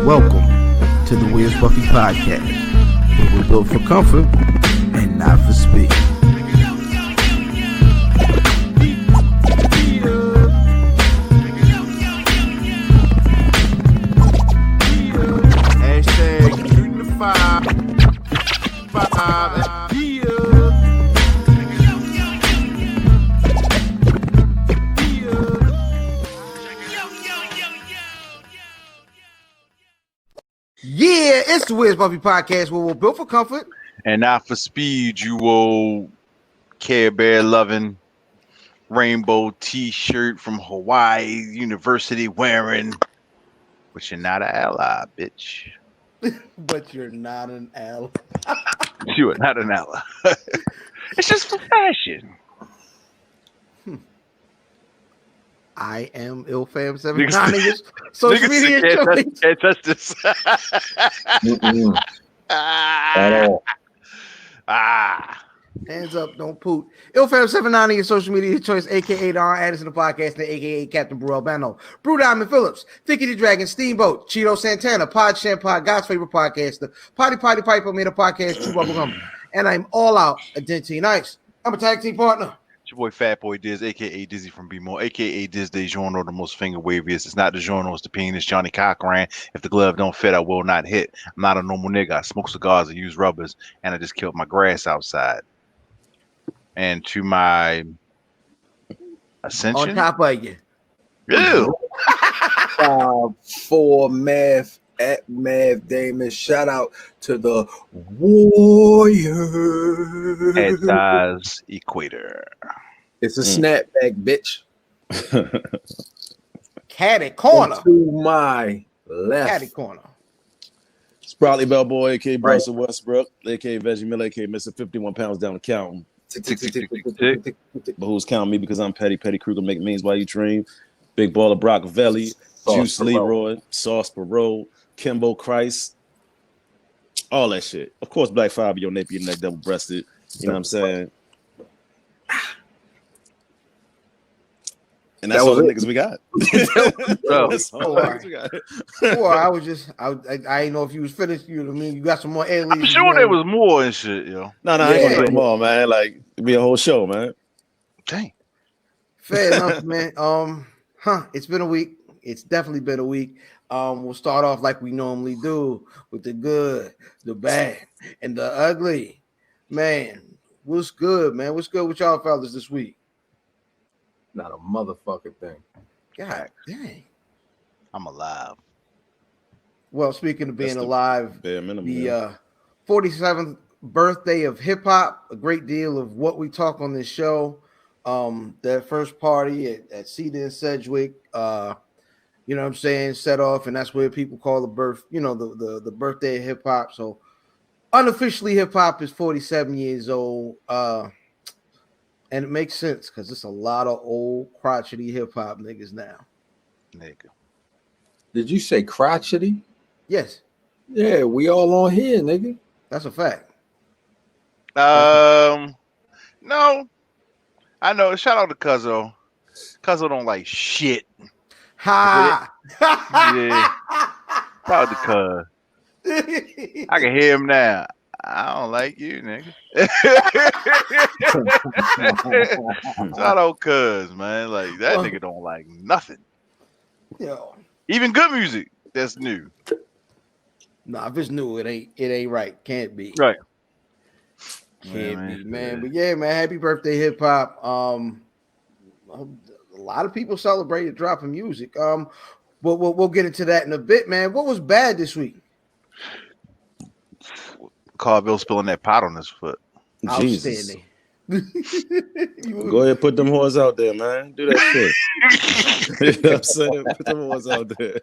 Welcome to the Wiz Buffy Podcast, where we're built for comfort and not for speed. Hashtag shooting the five. Yeah, it's the Wiz Buffy Podcast, where we're built for comfort and not for speed. You old Care Bear loving rainbow t-shirt from Hawaii University wearing, but you're not an ally, bitch. but you're not an ally. You are not an ally. It's just for fashion. I am IlFam79. Social media can't touch this. At all. Hands up, don't poot. IlFam79 your social media choice, aka Don Addison, the podcast, and aka Captain Brew Albano, Brew Diamond Phillips, Thinky the Dragon, Steamboat, Cheeto Santana, Pod Shampod, God's favorite podcaster, Potty Piper made a podcast, True Bubblegum, and I'm all out a Dentine Ice. I'm a tag team partner. It's your boy Fat Boy Dizz, aka Dizzy from B-More, aka Dizz de Journal, the most finger waviest. It's not the journal, it's the penis, Johnny Cochran. If the glove don't fit, I will not hit. I'm not a normal nigga. I smoke cigars and use rubbers, and I just killed my grass outside. And to my ascension, On top of you. Ew. 5-4 Math at Math Damon. Shout out to the Warriors. at Dizz Equator. It's a snapback, bitch. Caddy corner. To my left. Caddy corner. Sproutley Bellboy, aka Right. Bryson Westbrook, aka Veggie Miller, aka Mr. 51 pounds down the counting. But who's counting me because I'm Petty Kruger, make means while you dream. Big baller Brock Velli, Juice Leroy, Sauce Perot, Kimbo Christ, all that shit. Of course, Black Five, your napier neck, double breasted. You know what I'm saying? And that's all the niggas we got. That's all the niggas we got. Well, I didn't know if you was finished. You know what I mean? You got some more aliens. I'm sure there was more and shit, yo. No, I ain't gonna do them all, man. Like, it'd be a whole show, man. Dang. Fair enough, man. It's been a week. It's definitely been a week. We'll start off like we normally do with the good, the bad, and the ugly. Man, what's good, man? What's good with y'all fellas this week? Not a motherfucking thing. God dang. I'm alive. Well, speaking of being That's the alive, bare minimum, the 47th birthday of hip hop, a great deal of what we talk on this show. That first party at Cedar and Sedgwick, you know what I'm saying, set off, and that's where people call the birth, you know, the birthday of hip hop. So unofficially, hip hop is 47 years old. And it makes sense because it's a lot of old crotchety hip hop niggas now. Nigga. Did you say crotchety? Yes, Yeah, we all on here, nigga. that's a fact. No. I know. Shout out to Cuzzo. Cuzzo don't like shit. Ha! Yeah. Shout out to Cuz. I can hear him now. I don't like you, nigga. Shout out Cuz, man. Like, that nigga don't like nothing. Yo. Even good music that's new. Nah, if it's new, it ain't right. Can't be. Right. Can't be, man. But yeah, man, happy birthday, hip hop. A lot of people celebrated dropping music. But we'll get into that in a bit, man. What was bad this week? Carville spilling that pot on his foot. Jesus. Outstanding. Go ahead, put them whores out there, man. Do that shit. You know what I'm saying? Put them whores out there.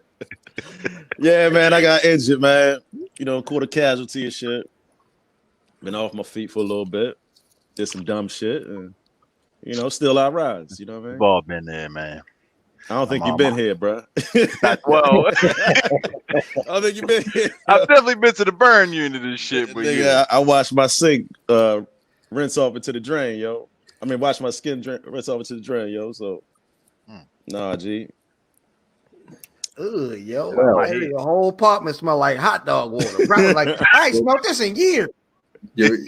Yeah, man, I got injured, man. You know, caught a casualty and shit. Been off my feet for a little bit. Did some dumb shit. And, you know, still I rise. You know what I mean? Ball been there, man. I don't think you've been here, bro. Well, I don't think you've been here. I've definitely been to the burn unit and shit. But Nigga, yeah. I washed my sink, rinse off into the drain, yo. I mean, wash my skin, rinse off into the drain, yo. So, nah, G. Ugh, yo. Well, The whole apartment smell like hot dog water. Probably like, I ain't smelled this in years. Is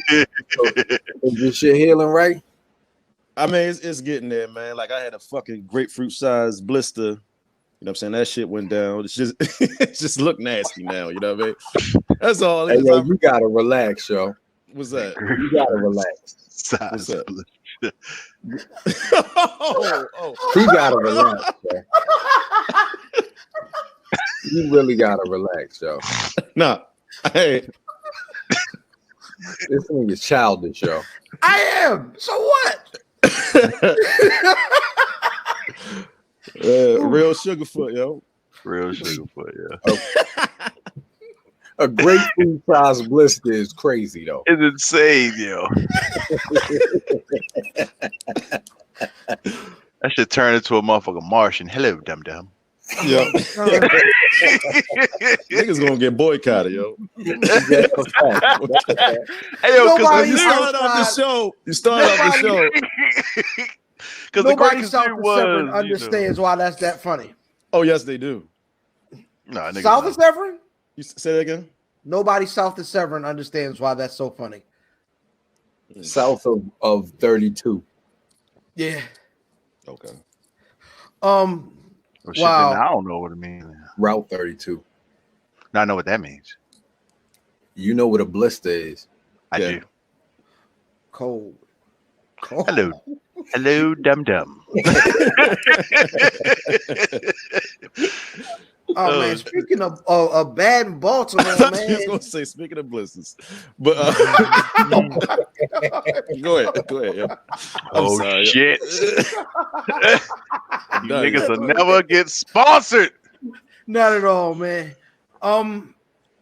this shit healing right? I mean, it's getting there, man. Like I had a fucking grapefruit sized blister. You know what I'm saying? That shit went down. It's just it just look nasty now. You know what I mean? That's all. Hey, yo, you gotta relax, yo. What's that? You gotta relax. What's that? He gotta relax, yo. You really gotta relax, yo. Nah, hey. This thing is childish, yo. I am. So what? Real Sugarfoot, yo. Real Sugarfoot, yeah. A grapefruit size blister is crazy, though. It's insane, yo. That should turn into a motherfucking Martian. Hello, dum dum. Yo. Niggas gonna get boycotted, yo. Hey, yo, because you started off the show. You started off the show. Because nobody south of Severn understands why that's that funny. Oh, yes, they do. Nah, south of Severn? You say that again? Nobody south of Severn understands why that's so funny. South of 32. Yeah. Okay. Well, shit, wow. I don't know what it means. Route 32. Now I know what that means. You know what a blister is. I do. Cold. Hello, dum dum. Oh man, speaking of bad in Baltimore, man. I was gonna say speaking of blisters, but go ahead, yeah. Oh sorry, shit! You niggas will never get sponsored. Not at all, man.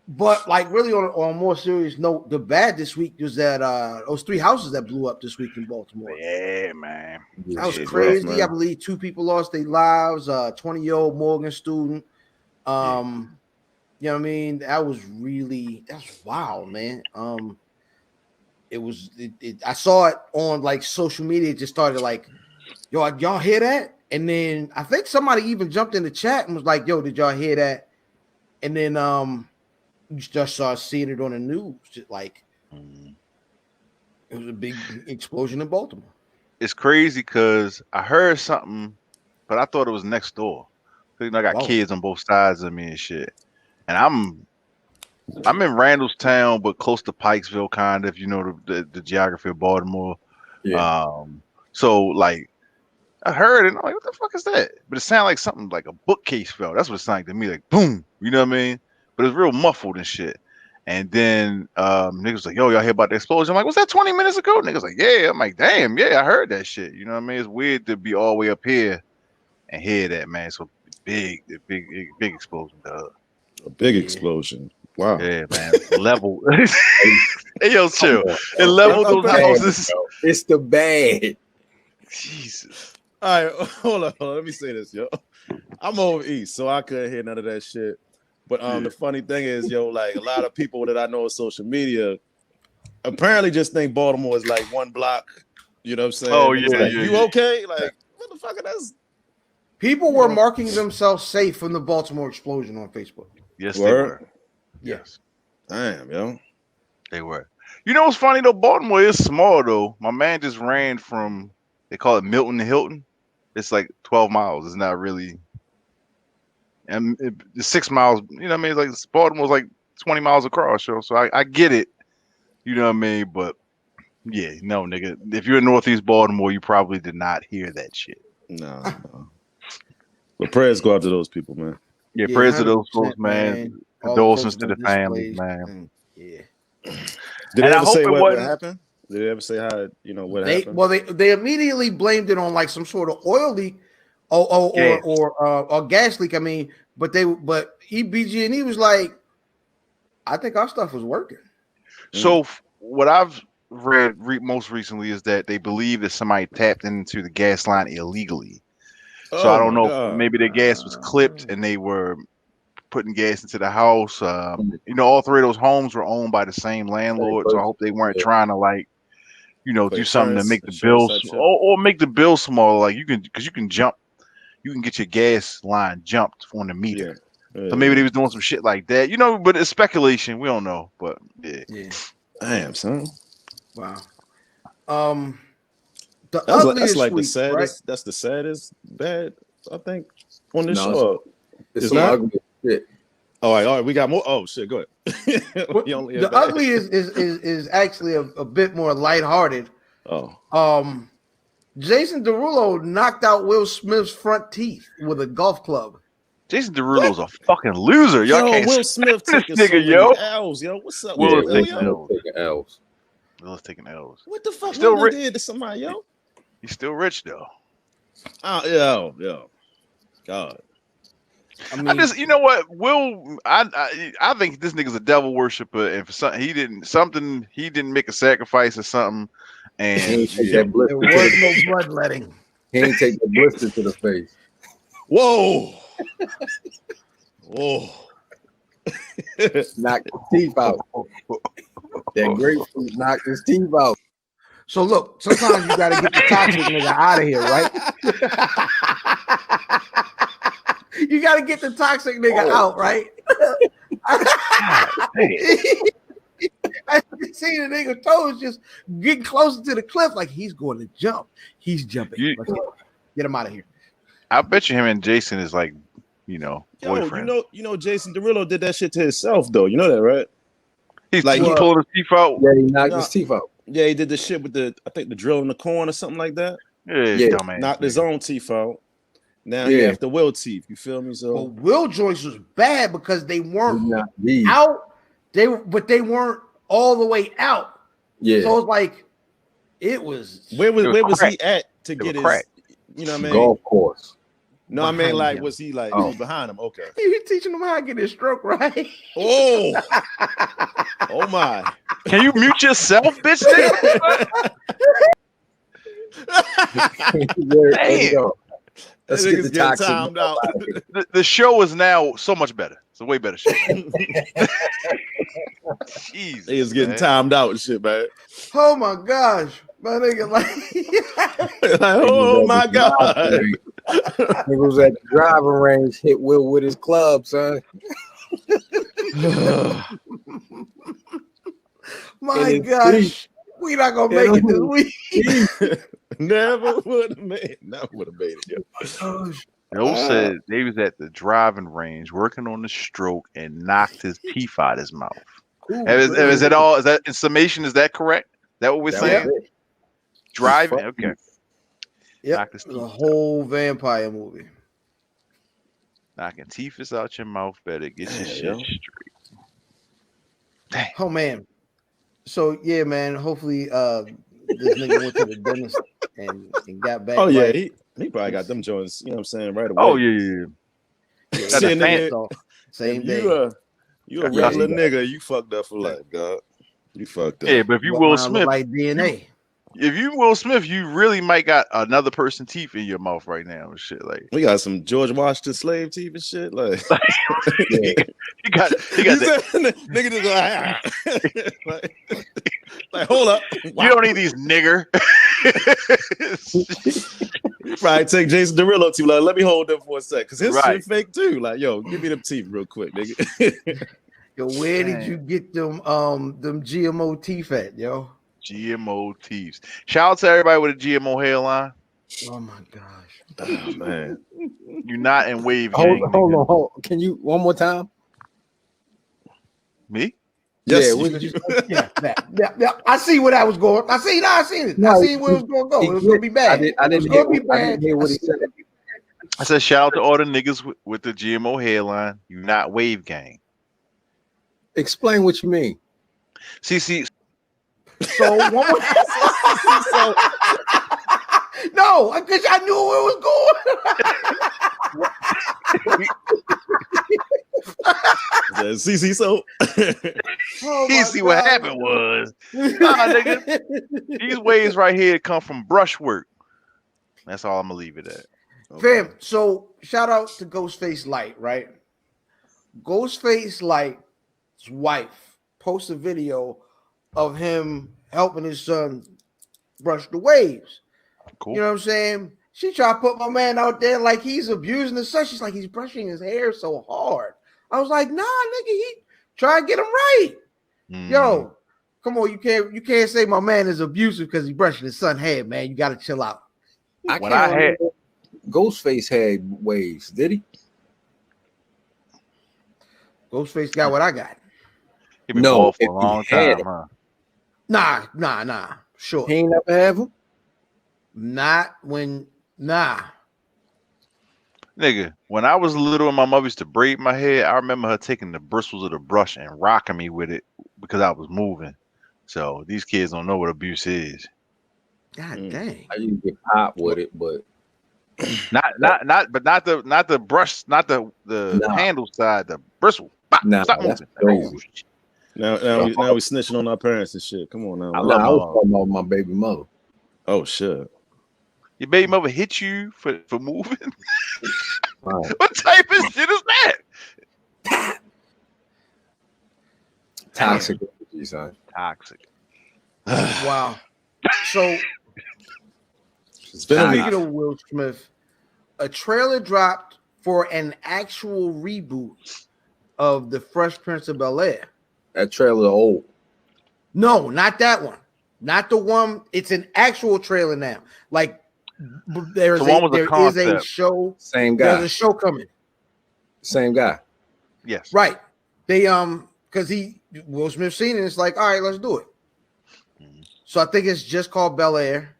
But like really on a more serious note, the bad this week was that those 3 houses that blew up this week in Baltimore. Yeah, man. That was crazy. Rough, I believe 2 people lost their lives. 20-year-old Morgan student. You know what I mean? That's wild, man. I saw it on like social media. It just started like, yo, y'all hear that? And then I think somebody even jumped in the chat and was like, yo, did y'all hear that? And then you just started seeing it on the news. Just like it was a big explosion in Baltimore. It's crazy because I heard something, but I thought it was next door. I got kids on both sides of me and shit. And I'm in Randallstown, but close to Pikesville, kind of, you know, the geography of Baltimore. Yeah. So like I heard it, and I'm like, what the fuck is that? But it sounded like something like a bookcase fell. That's what it sounded like to me, like boom, you know what I mean? But it's real muffled and shit. And then niggas like, yo, y'all hear about the explosion? I'm like, was that 20 minutes ago? Niggas like, yeah. I'm like, damn, yeah, I heard that shit. You know what I mean? It's weird to be all the way up here and hear that, man. So big explosion, dog. A big explosion. Wow. Yeah, man. Level. Hey, yo, chill. It leveled those houses. It's the bad. Jesus. All right, hold on. Let me say this, yo. I'm over east, so I couldn't hear none of that shit. But the funny thing is, yo, like a lot of people that I know on social media apparently just think Baltimore is like one block. You know what I'm saying? Oh, yeah. Like, you okay? Like, motherfucker, that's. People were marking themselves safe from the Baltimore explosion on Facebook. Yes, they were. Yes. Damn, yo. They were. You know what's funny though? Baltimore is small though. My man just ran from, they call it Milton to Hilton. It's like 12 miles. It's not really. And it's 6 miles. You know what I mean? It's like Baltimore's like 20 miles across. So I get it. You know what I mean? But yeah, no, nigga. If you're in Northeast Baltimore, you probably did not hear that shit. No. But prayers go out to those people, man. Yeah, prayers to those folks, man. Condolences to the families, man. Yeah. Did they ever say what happened? Did they ever say how, you know, what happened? Well, they immediately blamed it on like some sort of oil leak or gas leak. I mean, but BG&E was like, I think our stuff was working. So what I've read most recently is that they believe that somebody tapped into the gas line illegally. So I don't know, maybe the gas was clipped and they were putting gas into the house. You know, all 3 of those homes were owned by the same landlord. So I hope they weren't trying to like, you know, do something to make the bills or make the bill smaller. Like you can, because you can get your gas line jumped on the meter. So maybe they was doing some shit like that, you know. But it's speculation. We don't know. But yeah. Damn, son. Wow. That's like the week, saddest. right? That's the saddest bad, I think, on this No, show. It's some ugly shit. All right. We got more. Oh shit, go ahead. The ugly is actually a bit more lighthearted. Oh. Jason Derulo knocked out Will Smith's front teeth with a golf club. Jason Derulo's a fucking loser. Y'all can't. Will Smith taking nigga, so many yo. L's, yo. What's up? Will Will, taking yo? L's. Will's taking L's. What the fuck? Still Will did to somebody, yo? He's still rich though. Oh, yo. God. I just, you know what, Will, I think this nigga's a devil worshiper, and for something he didn't make a sacrifice or something, and there was no bloodletting. He ain't take the blister to the face. Whoa. Knocked his teeth out. That grapefruit knocked his teeth out. So look, sometimes you gotta get the toxic nigga out of here, right? You gotta get the toxic nigga out, right? I see the nigga toes just getting closer to the cliff, like he's going to jump. He's jumping. Get him out of here. I bet you him and Jason is like, boyfriend. You know, Jason Derulo did that shit to himself, though. You know that, right? He's like he pulled his teeth out. Yeah, he knocked his teeth out. Yeah, he did the shit with the drill in the corn or something like that. Yeah, dumbass. Knocked his own teeth out. Now he have the Will teeth. You feel me? So well, Will joints was bad because they weren't out. They weren't all the way out. Yeah. So it's like it was. Where was he at to get his? You know what I mean? Golf course. No, I mean like was he like behind him? Okay. He was teaching him how to get his stroke right. Oh. Oh my. Can you mute yourself, bitch? There you go. Let's get the toxic timed out. The show is now so much better. It's a way better show. Jesus, he is getting timed out and shit, man. Oh my gosh. My nigga like oh my god. He was at the driving range, hit Will with his club, son. My gosh. We not gonna make it this week. Never would have made it. Joe said they was at the driving range working on the stroke and knocked his teeth out his mouth. Ooh, is that all? Is that in summation? Is that correct? Is that what we're saying? Driving, okay. Yeah, the whole vampire movie. Knocking teeth is out your mouth. Better get your shit straight. Dang. Oh man. So yeah, man. Hopefully, this nigga went to the dentist and got back. Oh yeah, he probably got them joints. You know what I'm saying? Right away. Oh yeah. Got the pants off. Same day. You a regular nigga. You fucked up for life, God. You fucked up. Yeah, but if you Will Smith, like DNA. If you Will Smith, you really might got another person's teeth in your mouth right now and shit. Like we got some George Washington slave teeth and shit. Like he got nigga just like hold up. Wow. You don't need these, nigger. You probably take Jason Derulo teeth. Like, let me hold them for a sec, cause his shit fake too. Like, yo, give me them teeth real quick, nigga. Yo, where did you get them GMO teeth at, yo? GMO teeth. Shout out to everybody with a GMO hairline. Oh my gosh. Oh, man. You're not in wave gang. Hold on. Can you one more time? Me? Yes. Yeah, I see where that was going. I seen it. No, I seen where it was going to go. It was going to be bad. I didn't hear what he said. I said shout out to all the niggas with the GMO hairline. You not wave gang. Explain what you mean. See. So one more no, because I knew where it was going. CC so see what happened was nigga, these waves right here come from brushwork. That's all I'm gonna leave it at. Okay. Fam, so shout out to Ghostface Light, right? Ghostface Light's wife posted a video of him helping his son brush the waves. Cool. You know what I'm saying? She tried to put my man out there like he's abusing his son. She's like, he's brushing his hair so hard. I was like, nah, nigga, he try to get him right. Yo, come on, you can't say my man is abusive because he brushing his son's hair, man. You gotta chill out. Ghostface had waves, did he? Ghostface got what I got. He been bald for a long time, huh? Nah. Sure. He ain't never have him? Nigga, when I was little and my mother used to braid my hair, I remember her taking the bristles of the brush and rocking me with it because I was moving. So these kids don't know what abuse is. God dang. I used to get popped with it, but not the brush, not the handle side, the bristle. Stop moving. Crazy. Now we snitching on our parents and shit. Come on now. I was talking about my baby mother. Oh shit. Your baby mother hit you for moving? What type of shit is that? Toxic energy, son. Toxic. Wow. So Speaking of Will Smith, a trailer dropped for an actual reboot of The Fresh Prince of Bel-Air. That trailer old. No, not that one. Not the one. It's an actual trailer now. Like there is a show. Same guy. There's a show coming. Same guy. Yes. Right. They because Will Smith seen it. It's like, all right, let's do it. So I think it's just called Bel-Air,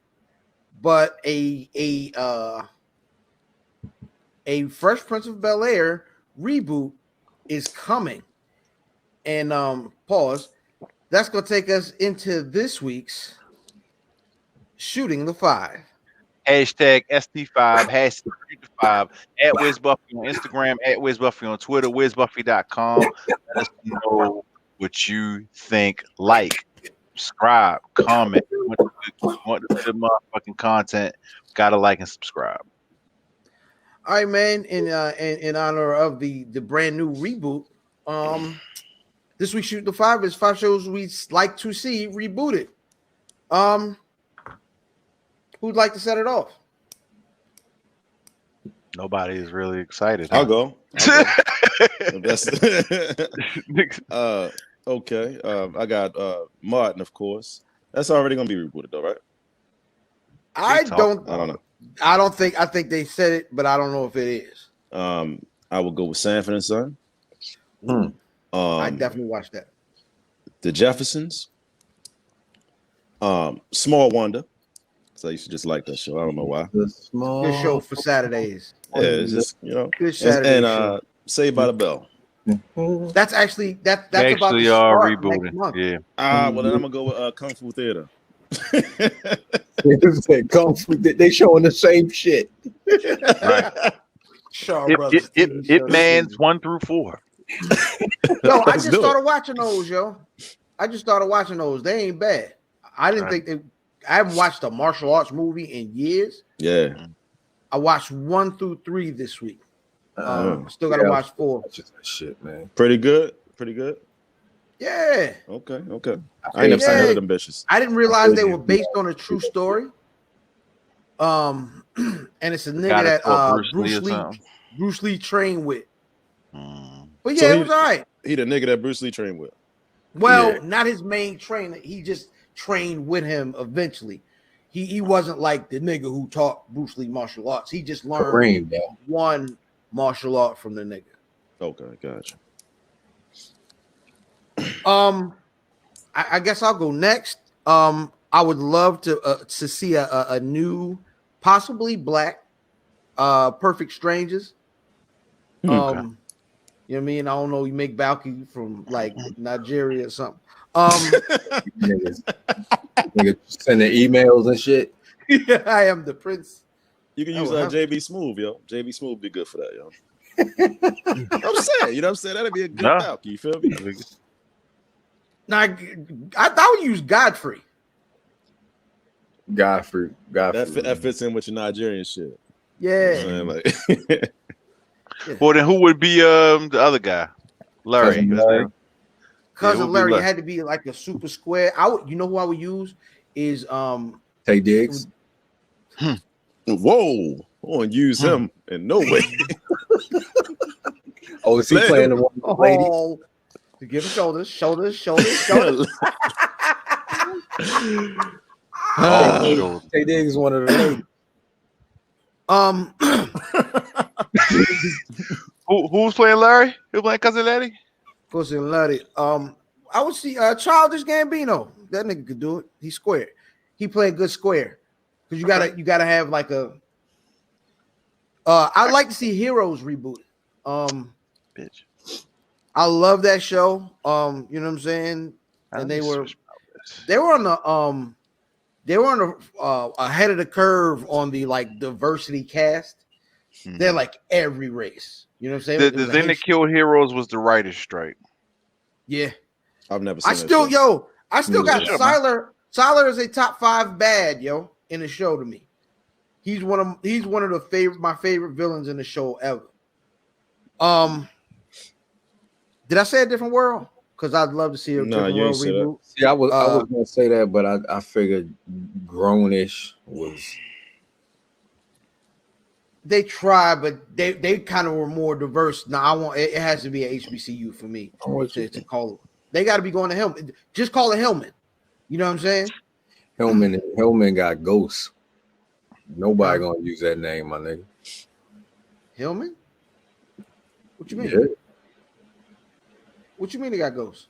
but a Fresh Prince of Bel-Air reboot is coming. And pause. That's gonna take us into this week's Shooting the Five. Hashtag ST5, hashtag Shoot the 5, at WizBuffy on Instagram, at WizBuffy on Twitter, WizBuffy.com. Let us know what you think. Like, subscribe, comment. Want the good motherfucking content, gotta like and subscribe. All right, man. In honor of the brand new reboot, this week's Shoot the Five is 5 shows we'd like to see rebooted. Who'd like to set it off? Nobody is really excited. I'll go. Okay. I got Martin, of course. That's already gonna be rebooted, though, right? I don't know. I think they said it, but I don't know if it is. I will go with Sanford and Son. I definitely watched that. The Jeffersons. Small Wonder. So I used to just like that show. I don't know why. Good show for Saturdays. Yeah, it's just, good Saturday. And Saved by the Bell. That's actually that's actually about to start rebooting. next month. Yeah. Well then I'm gonna go with Kung Fu Theater. Kung Fu, they showing the same shit. Right. It Man's 1 through 4. Yo, I just started watching those, yo. They ain't bad. I didn't think I haven't watched a martial arts movie in years. Yeah. I watched 1 through 3 this week. Still gotta watch 4. That's just that shit, man. Pretty good. Yeah. Okay. I ain't never seen none of them bitches. I didn't realize they were based on a true story. And it's a nigga that Bruce Lee trained with. But yeah, it was all right. He the nigga that Bruce Lee trained with. Well, not his main trainer. He just trained with him eventually. He wasn't like the nigga who taught Bruce Lee martial arts. He just learned one martial art from the nigga. Okay, gotcha. I guess I'll go next. I would love to see a new, possibly black, Perfect Strangers. You know what I mean? I don't know. You make Balky from like Nigeria or something. Niggas sending emails and shit. Yeah, I am the prince. You can use JB Smooth, yo. JB Smooth be good for that, yo. I'm saying, you know what I'm saying? That'd be a good Balky. You feel me? Now, I thought we used Godfrey. Godfrey. That fits in with your Nigerian shit. Yeah. You know what I'm saying? Well, then who would be the other guy? Larry. Cousin Larry, it had to be like a super square. You know who I would use is Tay Diggs. Whoa, I won't use him in no way. Oh, is he playing the one with the ladies? Oh, to give him shoulders. Tay Diggs is one of the ladies. Who's playing Larry? Who's playing Cousin Larry? Cousin Larry. I would see Childish Gambino. That nigga could do it. He's square. He played good square. Because you gotta have like a. I'd like to see Heroes rebooted. Bitch. I love that show. You know what I'm saying? And they were on the ahead of the curve on the like diversity cast. Mm-hmm. They're like every race. You know what I'm saying? The thing that killed Heroes was the writer's strike. Yeah. I've never seen I still got Siler. Siler is a top 5 bad, yo, in the show to me. He's one of my favorite villains in the show ever. Did I say a different world? Because I'd love to see a different world reboot. Yeah, I was gonna say that, but I figured Grownish was. They tried, but they kind of were more diverse. Now it has to be a HBCU for me to call it. They got to be going to Hillman. Just call it Hillman. You know what I'm saying? Hillman got ghosts. Nobody gonna use that name, my nigga. Hillman? What you mean? Yeah. What you mean they got ghosts?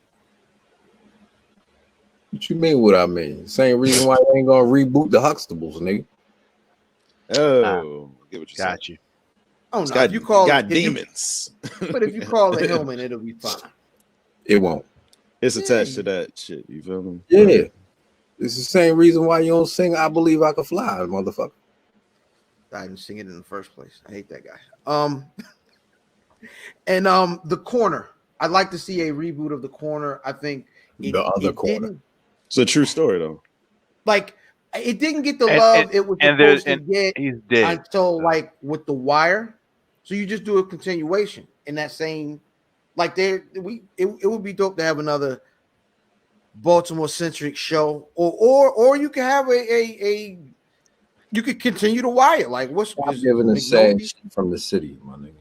What you mean? What I mean? Same reason why they ain't gonna reboot the Huxtables, nigga. Oh, get what you got you. Oh no, if you call got demons. But if you call it Hillman, it'll be fine. It won't. It's attached to that shit. You feel me? Yeah. It's the same reason why you don't sing I Believe I Could Fly, motherfucker. I didn't sing it in the first place. I hate that guy. And The Corner. I'd like to see a reboot of The Corner. I think The Other Corner. It's a true story though. Like it didn't get the love it was supposed to get he's dead. until like with The Wire. So you just do a continuation in that same like it would be dope to have another Baltimore centric show or you can have a you could continue to Wire. Like what's giving a sad shit from the city, my nigga.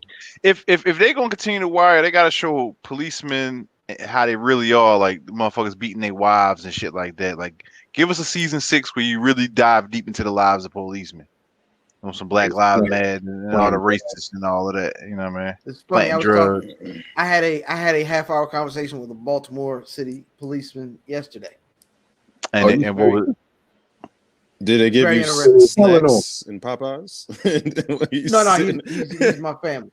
If they're gonna continue to Wire, they gotta show policemen how they really are, like the motherfuckers beating their wives and shit like that. Like give us a season 6 where you really dive deep into the lives of policemen. On some Black Lives Matter and all the racists and all of that, you know what I mean? It's funny. I had a half-hour conversation with a Baltimore City policeman yesterday. And what was it? Did they give you snacks and Popeyes? No, he's my family.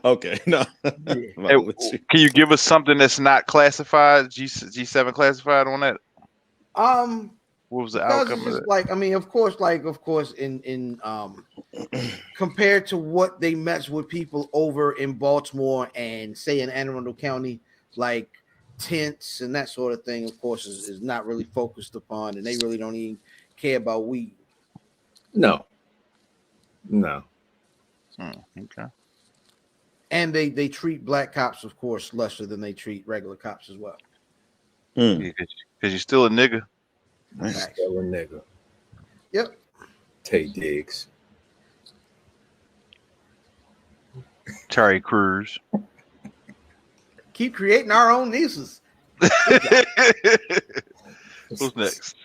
Okay, no. Yeah. Hey, can you give us something that's not classified? G7 classified on that? What was the outcome of it? Like, I mean, of course, in compared to what they mess with people over in Baltimore and say in Anne Arundel County, like tents and that sort of thing, of course, is not really focused upon, and they really don't even care about weed. No. Okay. And they treat black cops, of course, lesser than they treat regular cops as well. Because you're still a nigga. Still a nigga. Yep. Tay Diggs. Terry Crews. Keep creating our own nieces. Who's next?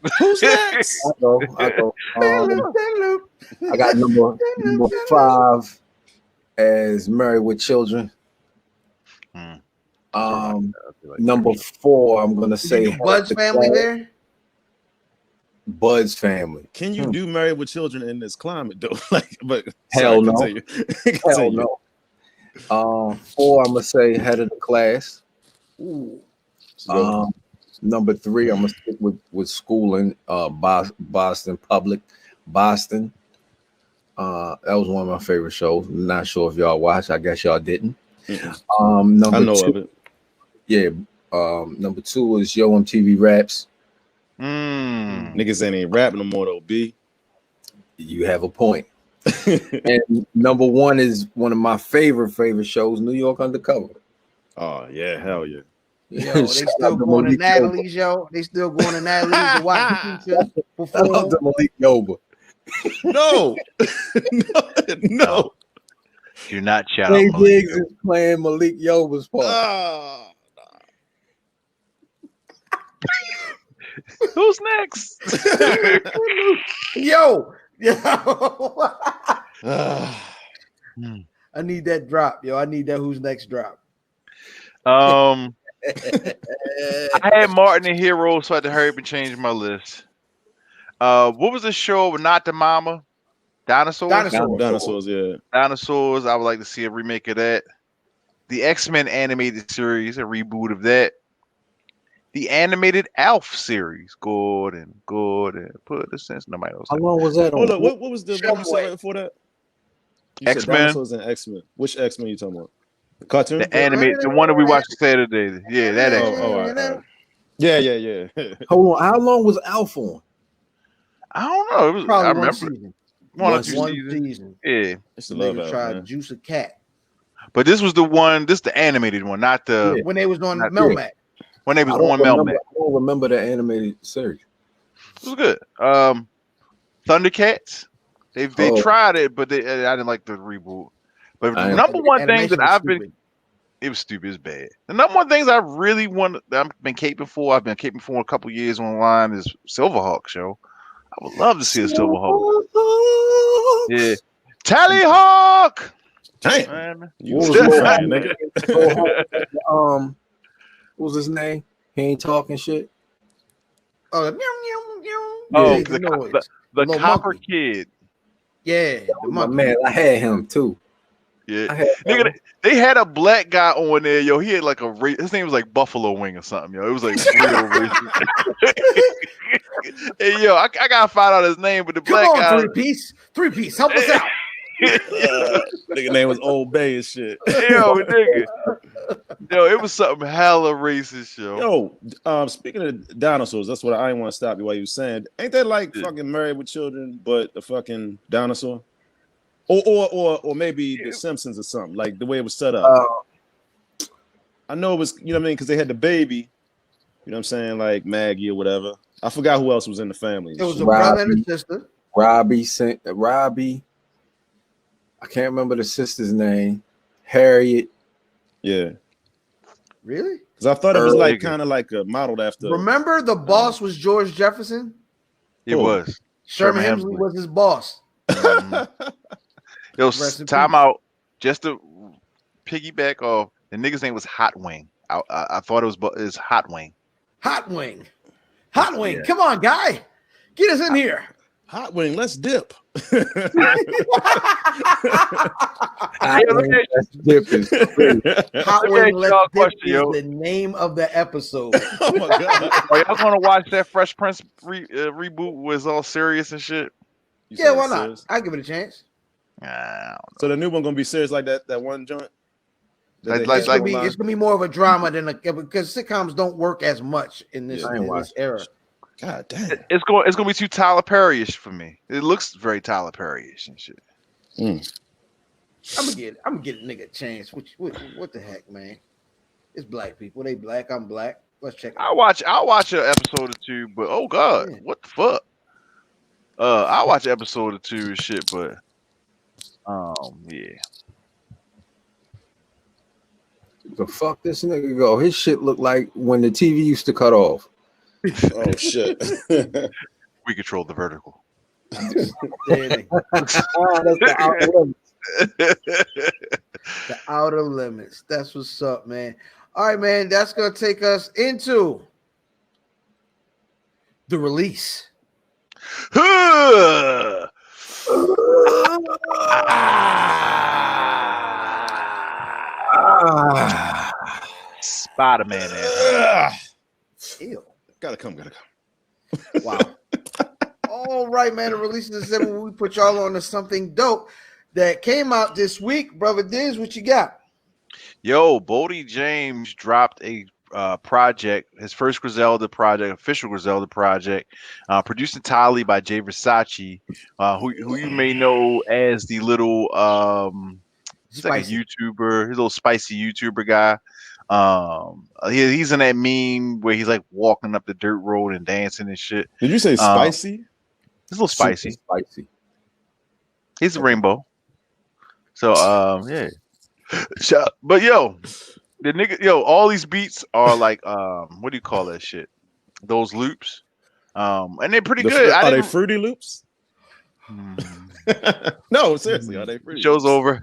I go. I got number 5 as Married with Children. Number 4, I'm gonna say Bud's family there. Bud's family. Can you do Married with Children in this climate though? Like, but hell no. Hell no. 4, I'm gonna say Head of the Class. Ooh. Number 3, I'm gonna stick with schooling. Boston Public. Boston. That was one of my favorite shows. I'm not sure if y'all watched. I guess y'all didn't. Number I know 2, of it. Yeah. Number 2 is Yo MTV Raps. Niggas ain't rapping no more though, B. You have a point. And number 1 is one of my favorite shows, New York Undercover. Oh yeah, hell yeah. Yo, they still going to Natalie's, yo. They still going to Natalie's to watch the perform. Malik Yoba. No. Do not shout Jay out Malik. Diggs is playing Malik Yoba's part. Who's next? Yo. Hmm. I need that drop, yo. I need that who's next drop. I had Martin and Hero, so I had to hurry up and change my list. What was the show with Not the Mama? Dinosaurs? Dinosaurs, yeah. Dinosaurs. I would like to see a remake of that. The X-Men animated series, a reboot of that. The animated Alf series. Gordon. Put a sense. Nobody else. How long was that on? Hold up, what was the what you said right before that? You said X-Men. Dinosaurs and X-Men. Which X-Men you talking about? The cartoon? The animated, the one that we watched Saturday. Yeah, that X-Men. All right. Yeah. Hold on. How long was Alf on? I don't know. It was, Probably I one remember season. one or One two seasons. Yeah, It's the love Nigga out, tried to man. juice a cat but this was the one. This the animated one, not the when they was on Not- Melmac. when they was I don't on Melmac. remember- I don't remember the animated series. It was good. Thundercats. They tried it, but I didn't like the reboot. But the number one thing that it was stupid. It's bad. The number one things I really want, that I've been caping for a couple years online is Silverhawk show. I would love to see a Silverhawk. Yeah, Tallyhawk. Damn. You What was was crying, nigga. What was his name? He ain't talking shit. Oh, meow, meow, meow. Oh, Make the noise. the Little Copper monkey. Kid. Yeah, the My monkey. man, I had him too. Yeah, I had nigga, they had a black guy on there, yo. He had like his name was like Buffalo Wing or something, yo. It was like real racist. Hey, yo, I gotta find out his name, but the Come black on, guy. three piece, help us out. Nigga name was Old Bay and shit. Yo, nigga. Yo, it was something hella racist, yo. Yo, speaking of dinosaurs, that's what I didn't want to stop you while you were saying. Ain't that like fucking Married with Children, but a fucking dinosaur? Or maybe The Simpsons or something, like the way it was set up. I know it was, you know what I mean, because they had the baby, you know what I'm saying, like Maggie or whatever. I forgot who else was in the family. It was a brother and a sister. Robbie. I can't remember the sister's name. Harriet. Yeah. Really? Because I thought it was like kind of like modeled after. Remember the boss was George Jefferson? It was. Sherman Hemsley was his boss. Yo, time out. Just to piggyback off, the nigga's name was Hot Wing. I thought it was Hot Wing. Hot Wing. Hot Wing. Yeah. Come on, guy. Get us in here. Hot Wing, let's dip. Hot Wing, let's dip is the name of the episode. Oh my god! Are y'all gonna watch that Fresh Prince reboot? Was all serious and shit? Yeah, why not? I'll give it a chance. So the new one gonna be serious like that one joint. It's gonna be more of a drama than because sitcoms don't work as much in this era. God damn. It's gonna be too Tyler Perry-ish for me. It looks very Tyler Perry-ish and shit. I'm gonna get a nigga a chance. What the heck, man? It's black people. They black. I'm black. Let's check it out. I'll watch an episode or two, but oh god, what the fuck? I'll watch an episode or two and shit, but yeah. The fuck this nigga go? His shit look like when the TV used to cut off. Oh shit. We control the vertical. That's the outer limits. The outer limits. That's what's up, man. All right, man. That's gonna take us into the release. Spider-Man. Ew. Gotta come. Wow. All right, man. The release of the 7, we put y'all on to something dope that came out this week. Brother Dizz, what you got? Yo, Boldy James dropped a project, his first Griselda project, official Griselda project, produced entirely by Jay Versace, who you may know as the little he's like a YouTuber, his little spicy YouTuber guy. He's in that meme where he's like walking up the dirt road and dancing and shit. Did you say spicy? He's a little spicy. Super spicy. He's a rainbow. So yeah. But yo, the nigga, all these beats are like what do you call that shit? Those loops. And they're pretty good. Are they Fruity Loops? No, seriously, are they Fruity Show's Loops? over.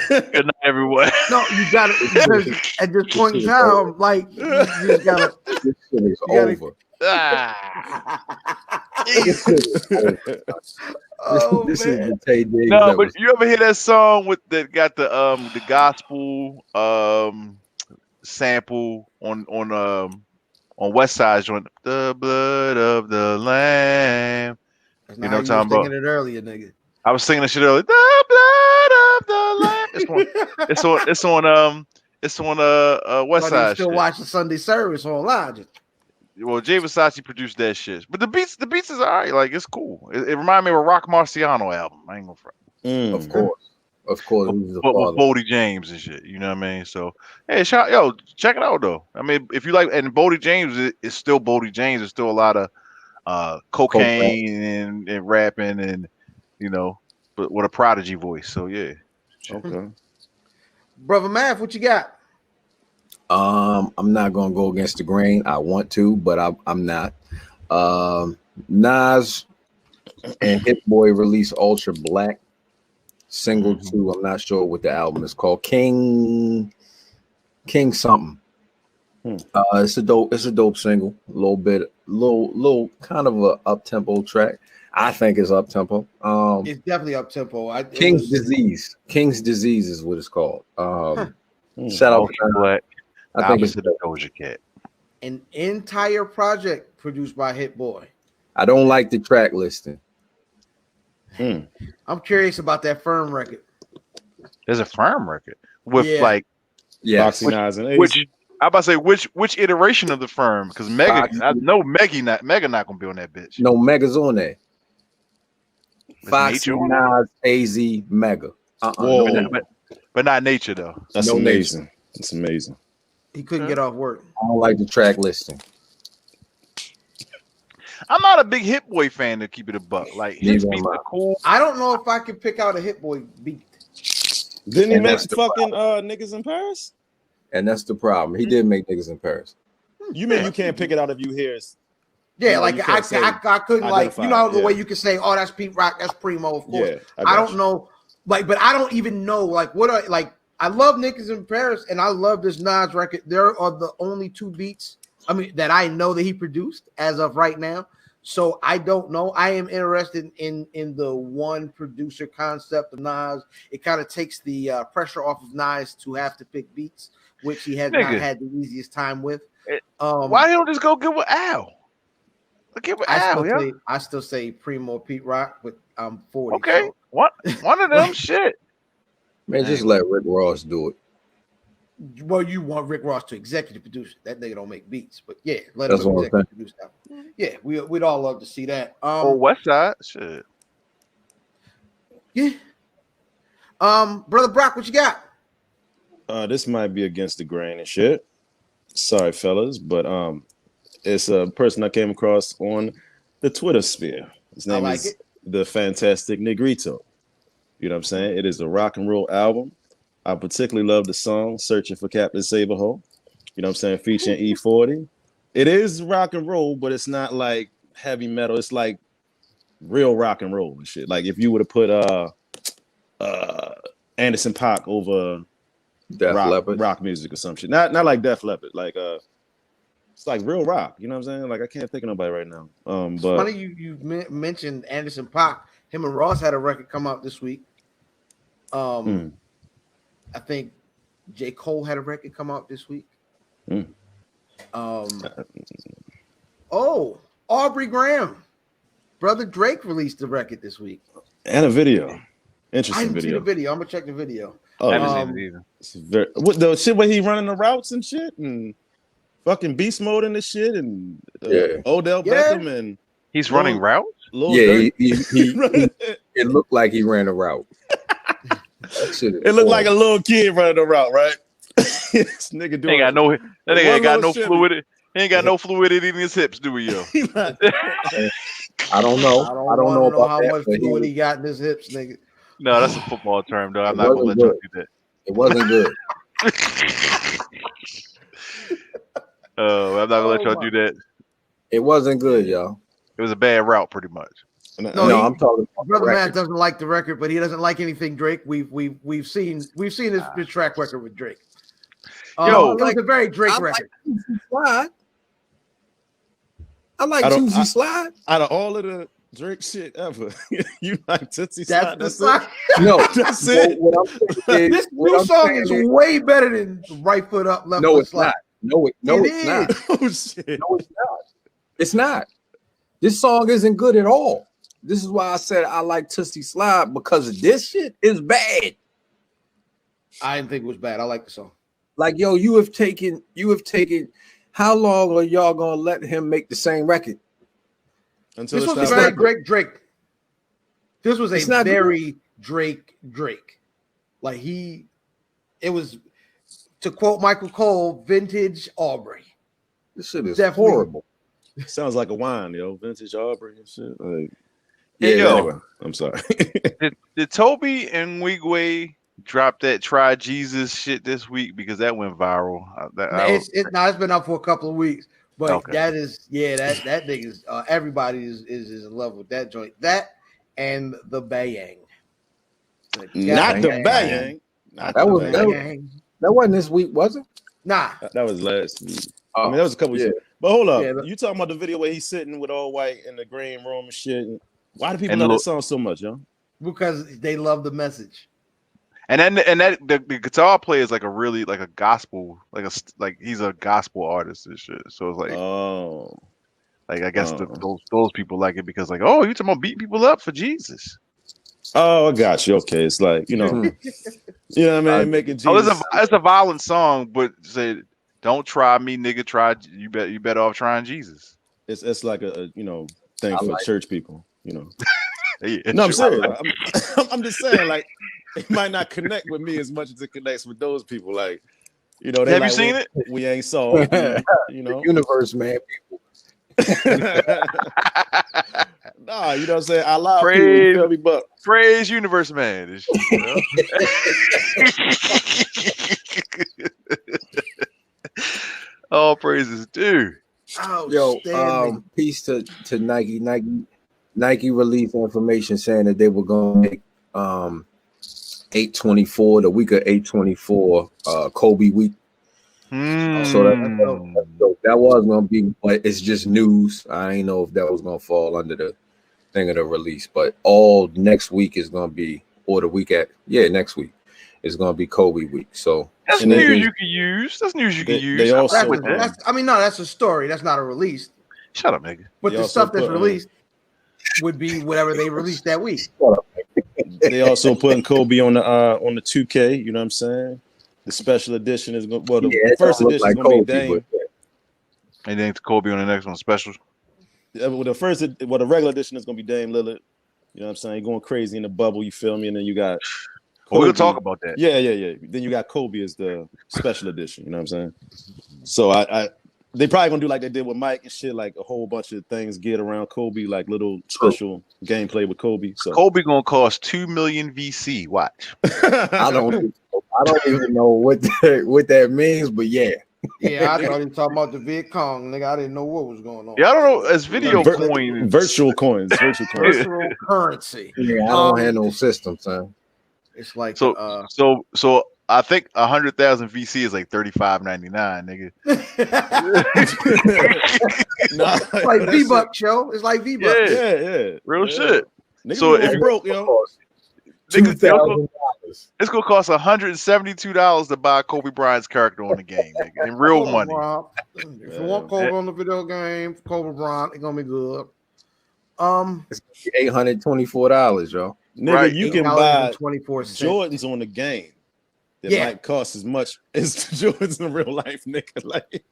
Good night, everyone. No, you got it. Because at this point in time, like you just gotta. This shit is over. This is the Tay Diggs. No, but you ever hear that song with that got the gospel sample on West Side joint, the blood of the lamb. That's You not know how what you I'm was talking singing about? it earlier, nigga. I was singing that shit earlier. The blood of the lamb. It's on West But Side. you still shit. watch the Sunday service online. Well, Jay Versace produced that shit, but the beats is alright. Like it's cool. It reminded me of a Rock Marciano album. I ain't gonna front. Of course, he's the But with father. Bodie James and shit. You know what I mean? So hey, check it out though. I mean, if you like, and Bodie James is still Bodie James. There's still a lot of cocaine and rapping and but with a prodigy voice. So yeah. Okay. Brother Math, what you got? I'm not gonna go against the grain. I want to, but I'm not. Nas and Hit Boy released Ultra Black single 2. I'm not sure what the album is called. King something. It's a dope single. A little kind of a up tempo track. I think it's up tempo. It's definitely up tempo. King's Disease. King's Disease is what it's called. Shout out to Black. I think it's a Doja Cat. An entire project produced by Hit Boy. I don't like the track listing. I'm curious about that Firm record. There's a Firm record with Boxy Nas and which I about to say which iteration of the Firm, because Mega, I know Mega not gonna be on that bitch. No, Mega's on there. Is Foxy, Nature on Nas, AZ, Mega. Whoa. But not Nature though. That's No amazing. That's amazing. He couldn't get off work. I don't like the track listing. I'm not a big Hit Boy fan, to keep it a buck. Like his Neither beats am I. are cool. I don't know if I could pick out a Hit Boy beat. Didn't he And make that's the fucking niggas in Paris? And that's the problem. He did make niggas in Paris. You mean you can't pick it out if you hear it? Yeah, You know, like you I can't say couldn't like the identify, way you can say, oh, that's Pete Rock, that's Primo, of course. Yeah, I don't know, but I don't even know what are I love Niggas in Paris and I love this Nas record. There are the only 2 beats that I know that he produced as of right now. So I don't know. I am interested in the one producer concept of Nas. It kind of takes the pressure off of Nas to have to pick beats, which he has not had the easiest time with. Why don't just go get with Al? Get with Al, yeah. I still say Primo Pete Rock, but I'm 40. Okay, so. one of them shit. Man, just let Rick Ross do it. Well, you want Rick Ross to executive produce it. That nigga don't make beats, but yeah, let That's him what I'm executive produce that. Yeah, we'd all love to see that. West Side, shit. Yeah. Brother Brock, what you got? This might be against the grain and shit. Sorry, fellas, but it's a person I came across on the Twitter sphere. His name is the Fantastic Negrito. You know what I'm saying? It is a rock and roll album. I particularly love the song "Searching for Captain Saberho." You know what I'm saying? Featuring E40. It is rock and roll, but it's not like heavy metal. It's like real rock and roll and shit. Like if you would have put Anderson .Paak over rock music or some shit. Not like Def Leppard. Like it's like real rock. You know what I'm saying? Like I can't think of nobody right now. But funny you mentioned Anderson .Paak. Him and Ross had a record come out this week. I think J. Cole had a record come out this week. Aubrey Graham, Brother Drake released a record this week and a video. Interesting I didn't video. see the video. I'm gonna check the video. Oh, I haven't seen it either. It's what the shit where he running the routes and shit and fucking beast mode and this shit and Odell Beckham and he's running routes. Yeah, it looked like he ran a route. It looked like a little kid running a route, right? This nigga doing that nigga ain't got no fluidity. He ain't got no fluidity in his hips, do we, yo? I don't know. I don't know about how that, much fluid he got in his hips, nigga. No, that's a football term, though. I'm It not gonna wasn't let y'all good. do that. It wasn't good. I'm not gonna let y'all my- do that. It wasn't good, y'all. It was a bad route, pretty much. No, I'm talking about Brother the Matt record. doesn't like the record, but he doesn't like anything Drake. We've seen his track record with Drake. Yo, it was a very Drake record. I like don't- Tootsie Slide. Out of all of the Drake shit ever, you like Tootsie Slide? That's the song. No, That's it. What I'm saying is, This new song is way better than Right Foot Up, Left no, Foot it's Slide. not. No, It it's is. not. Oh shit! No, it's not. It's not. This song isn't good at all. This is why I said I like Tootsie Slide, because this shit is bad. I didn't think it was bad. I like the song. Like, yo, you have taken. How long are y'all gonna let him make the same record? Until This it was a stops. very Drake. This was It's a not very Drake. Like it was, to quote Michael Cole, vintage Aubrey. This shit is Definitely. horrible. Sounds like a wine, yo. Vintage Aubrey and shit. Like, Hey, yo. Anyway, I'm sorry. Did Toby and Wigway drop that Try Jesus shit this week? Because that went viral. It's been up for a couple of weeks, but Okay. that is that nigga's everybody is in love with that joint. That and the Bayang. Not the Bang. bang. Not That the was- bang. that was- Bayang. That wasn't this week, was it? Nah. That was last week. Oh, I mean, that was a couple yeah. weeks. But hold up, Yeah, but- you talking about the video where he's sitting with all white in the green room and shit? Why do people And love look- that song so much, yo? Because they love the message. And the guitar player is like a really like a gospel, like he's a gospel artist and shit. So it's like Oh, I guess Oh. those people like it because like, oh, you talking about beating people up for Jesus? oh, I got you. Okay, it's like you know what I mean, making Oh, Jesus. it's a violent song, but say don't try me, nigga. Try you. Better off trying Jesus. It's like a thing I for like church people. Yeah, No, I'm sure. serious. I'm just saying, like, it might not connect with me as much as it connects with those people. Like, they Have you like, seen it? We ain't sold, Universe, man. Nah, you know what I'm saying? I love Praise- people, you feel me? But Praise Universe Man. This shit, all praises due. Outstanding. Peace to Nike. Nike released information saying that they were going to make 8/24, the week of 8/24, Kobe week. So that was going to be, but it's just news. I ain't know if that was going to fall under the thing of the release, but all next week is going to be, or the week next week is going to be Kobe week. So That's And they- news you can use. That's news you can use. they I'm also- right with that. That's a story. That's not a release. Shut up, nigga. But They the also stuff that's put, released would be whatever they released that week. they also putting Kobe on the 2K. You know what I'm saying? The special edition is going. Well, the it first don't look edition is like going to be Kobe, Dame. but And then Kobe on the next one special. Well, the regular edition is going to be Dame Lillard. You know what I'm saying? Going crazy in the bubble. You feel me? And then you got. We'll Kobe. talk about that. Yeah. Then you got Kobe as the special edition. You know what I'm saying? So they probably gonna do like they did with Mike and shit, like a whole bunch of things geared around Kobe, like little special gameplay with Kobe. So Kobe gonna cost $2 million VC. Watch. I don't even know what that means, but yeah. Yeah, I thought he was talking about the Viet Cong, nigga. I didn't know what was going on. Yeah, I don't know. As video coin, virtual coins. Virtual currency. Yeah, I don't have no system, son. It's like so I think 100,000 VC is like $35.99, nigga. Nah, it's like V-Buck show. It's like V-Buck. Yeah. Real shit. Nigga, So so if you broke, yo, $2,000. It's gonna cost $172 to buy Kobe Bryant's character on the game, nigga, in real money. Bryant. If you want Kobe on the video game, Kobe Bryant, it's gonna be good. It's $824, yo. nigga, Right. you can buy $8.24. Jordans on the game that might cost as much as Jordans in real life, nigga. Like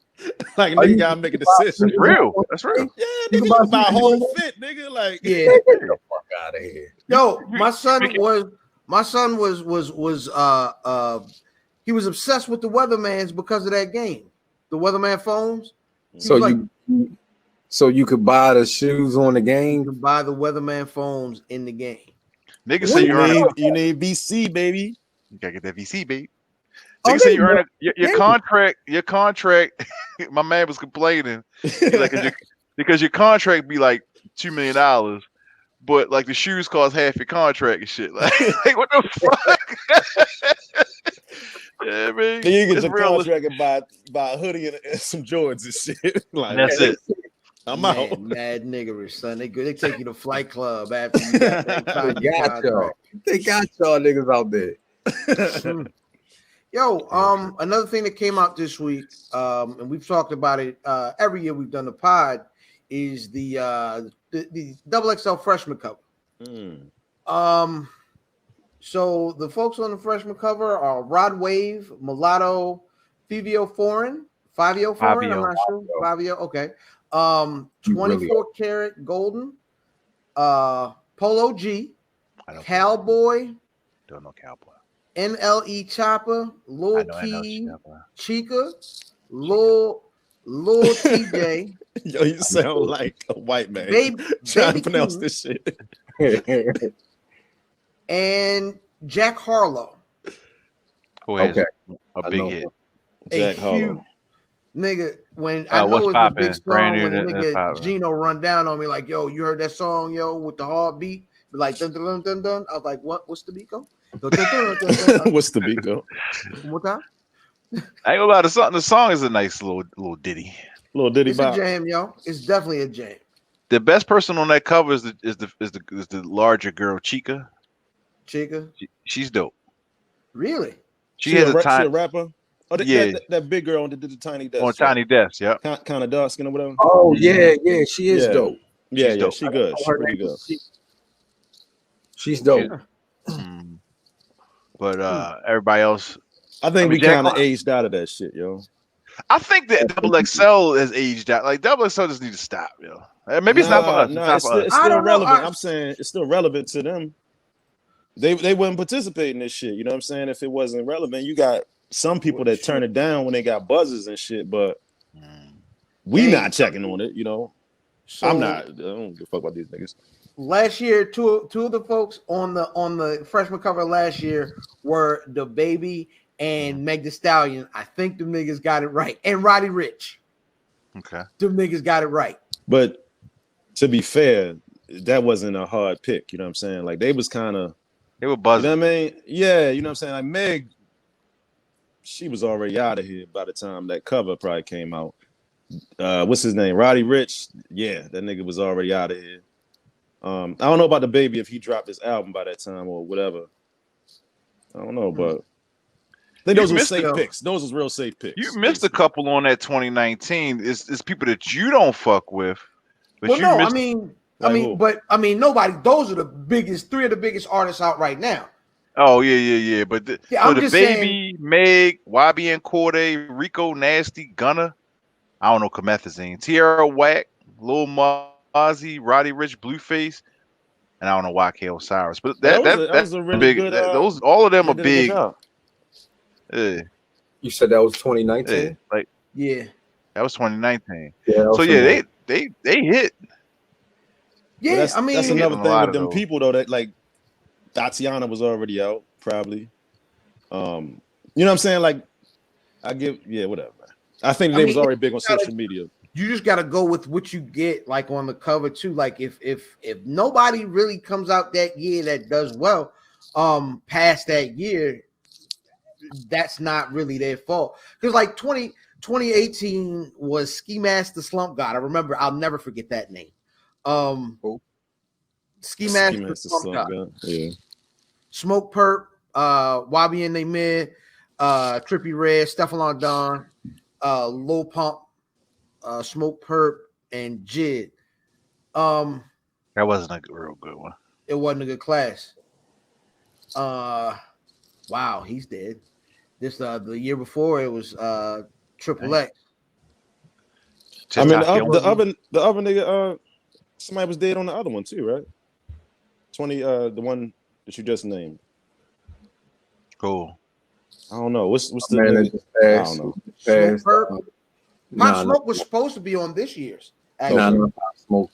nigga gotta make a decision. That's real. That's real. Yeah, nigga, you can buy a whole fit, nigga. Like, Yeah. Get the fuck out of here. Yo, my son was he was obsessed with the Weathermans because of that game. The Weatherman phones. So you could buy the shoes on the You game. can buy the Weatherman phones in the game. Niggas say you earn. You need VC, baby. You gotta get that VC, baby. Oh, Niggas say you they- earn your contract. Your contract. My man was complaining. He's like, because your contract be like $2 million, but like the shoes cost half your contract and shit. Like what the fuck? Yeah, man. Then you get It's your real. contract and buy a hoodie and some Jordans and shit. Like That's it. I'm out. Mad niggerish, son. They good. They take you to Flight Club after you got that They got y'all. They got y'all niggas out there. Yo, another thing that came out this week, and we've talked about it every year we've done the pod, is the XXL Freshman cover. So the folks on the freshman cover are Rod Wave, Mulatto, Fivio Foreign, I'm not sure. Fabio, okay. 24 karat golden, Polo G, Cowboy. Don't know Cowboy. NLE Chopper, Lil Key, Chica, Lil TJ. Yo, you sound like a white man. Baby Trying to pronounce this shit. And Jack Harlow. Who has a big hit? Jack Harlow. Nigga, when I know it's a big song when the nigga Gino run down on me like, yo, you heard that song, yo, with the hard beat? Like, dun, dun, dun, dun, dun. I was like, what? What's the beat go? What's the beat go? One more time. I ain't gonna lie, the song is a nice little ditty. Little ditty It's bop. a jam, yo. It's definitely a jam. The best person on that cover is the larger girl, Chica. She's dope. Really? She has a rapper. Oh, that big girl that did the Tiny Desk. On Tiny Desk, yeah. Kind of dark skin or whatever. Oh yeah, she is dope. Yeah, dope. she good. She pretty good. She's dope. But everybody else, I think we kind of aged out of that shit, yo. I think that XXL has aged out. Like XXL just need to stop, yo. Maybe it's not for us. No, it's still relevant. I'm saying it's still relevant to them. They wouldn't participate in this shit. You know what I'm saying? If it wasn't relevant, you got some people that turn it down when they got buzzers and shit. But we not checking on it. You know, so, I'm not. I don't give a fuck about these niggas. Last year, two of the folks on the freshman cover last year were the Baby and Meg Thee Stallion. I think the niggas got it right, and Roddy Ricch. Okay, the niggas got it right. But to be fair, that wasn't a hard pick. You know what I'm saying? Like they were buzzing. You know what I mean? Yeah, you know what I'm saying? Like Meg, she was already out of here by the time that cover probably came out. What's his name? Roddy Ricch. Yeah, that nigga was already out of here. I don't know about the Baby if he dropped his album by that time or whatever. I don't know, but I think those were safe picks. Those was real safe picks. You missed a couple on that 2019. It's people that you don't fuck with. But well, no, missed... I mean, nobody. Those are the biggest, three of the biggest artists out right now. Oh yeah. But the Baby, saying, Meg, YB and Corday, Rico, Nasty, Gunna. I don't know Comethazine, Tierra Whack, Lil Mozzie, Roddy Ricch, Blueface, and I don't know YK Osiris. But that's a really big. Good, those all of them are big. Yeah. You said that was 2019. Yeah, that was 2019. Yeah, so yeah, they hit. Yeah, that's another thing with them those people though. That like Tatiana was already out, probably. You know what I'm saying? Like, whatever. I think they was already big on social media. You just got to go with what you get, like on the cover too. Like if nobody really comes out that year that does well, past that year, that's not really their fault. Because like 2018 was Ski Mask the Slump God. I remember. I'll never forget that name. Ski Mask the Slump God. Yeah. Smoke Perp, YB and They Mid, Trippie Redd, Stefflon Don, Lil Pump, Smoke Perp, and Jid. That wasn't a real good one. It wasn't a good class. Wow, he's dead. This the year before it was Triple X. I mean the other nigga, somebody was dead on the other one too, right? The one that you just named. Cool. I don't know. What's the man? I don't know. Smoke Perp. Pop Smoke was supposed to be on this year's. Pop Smoke.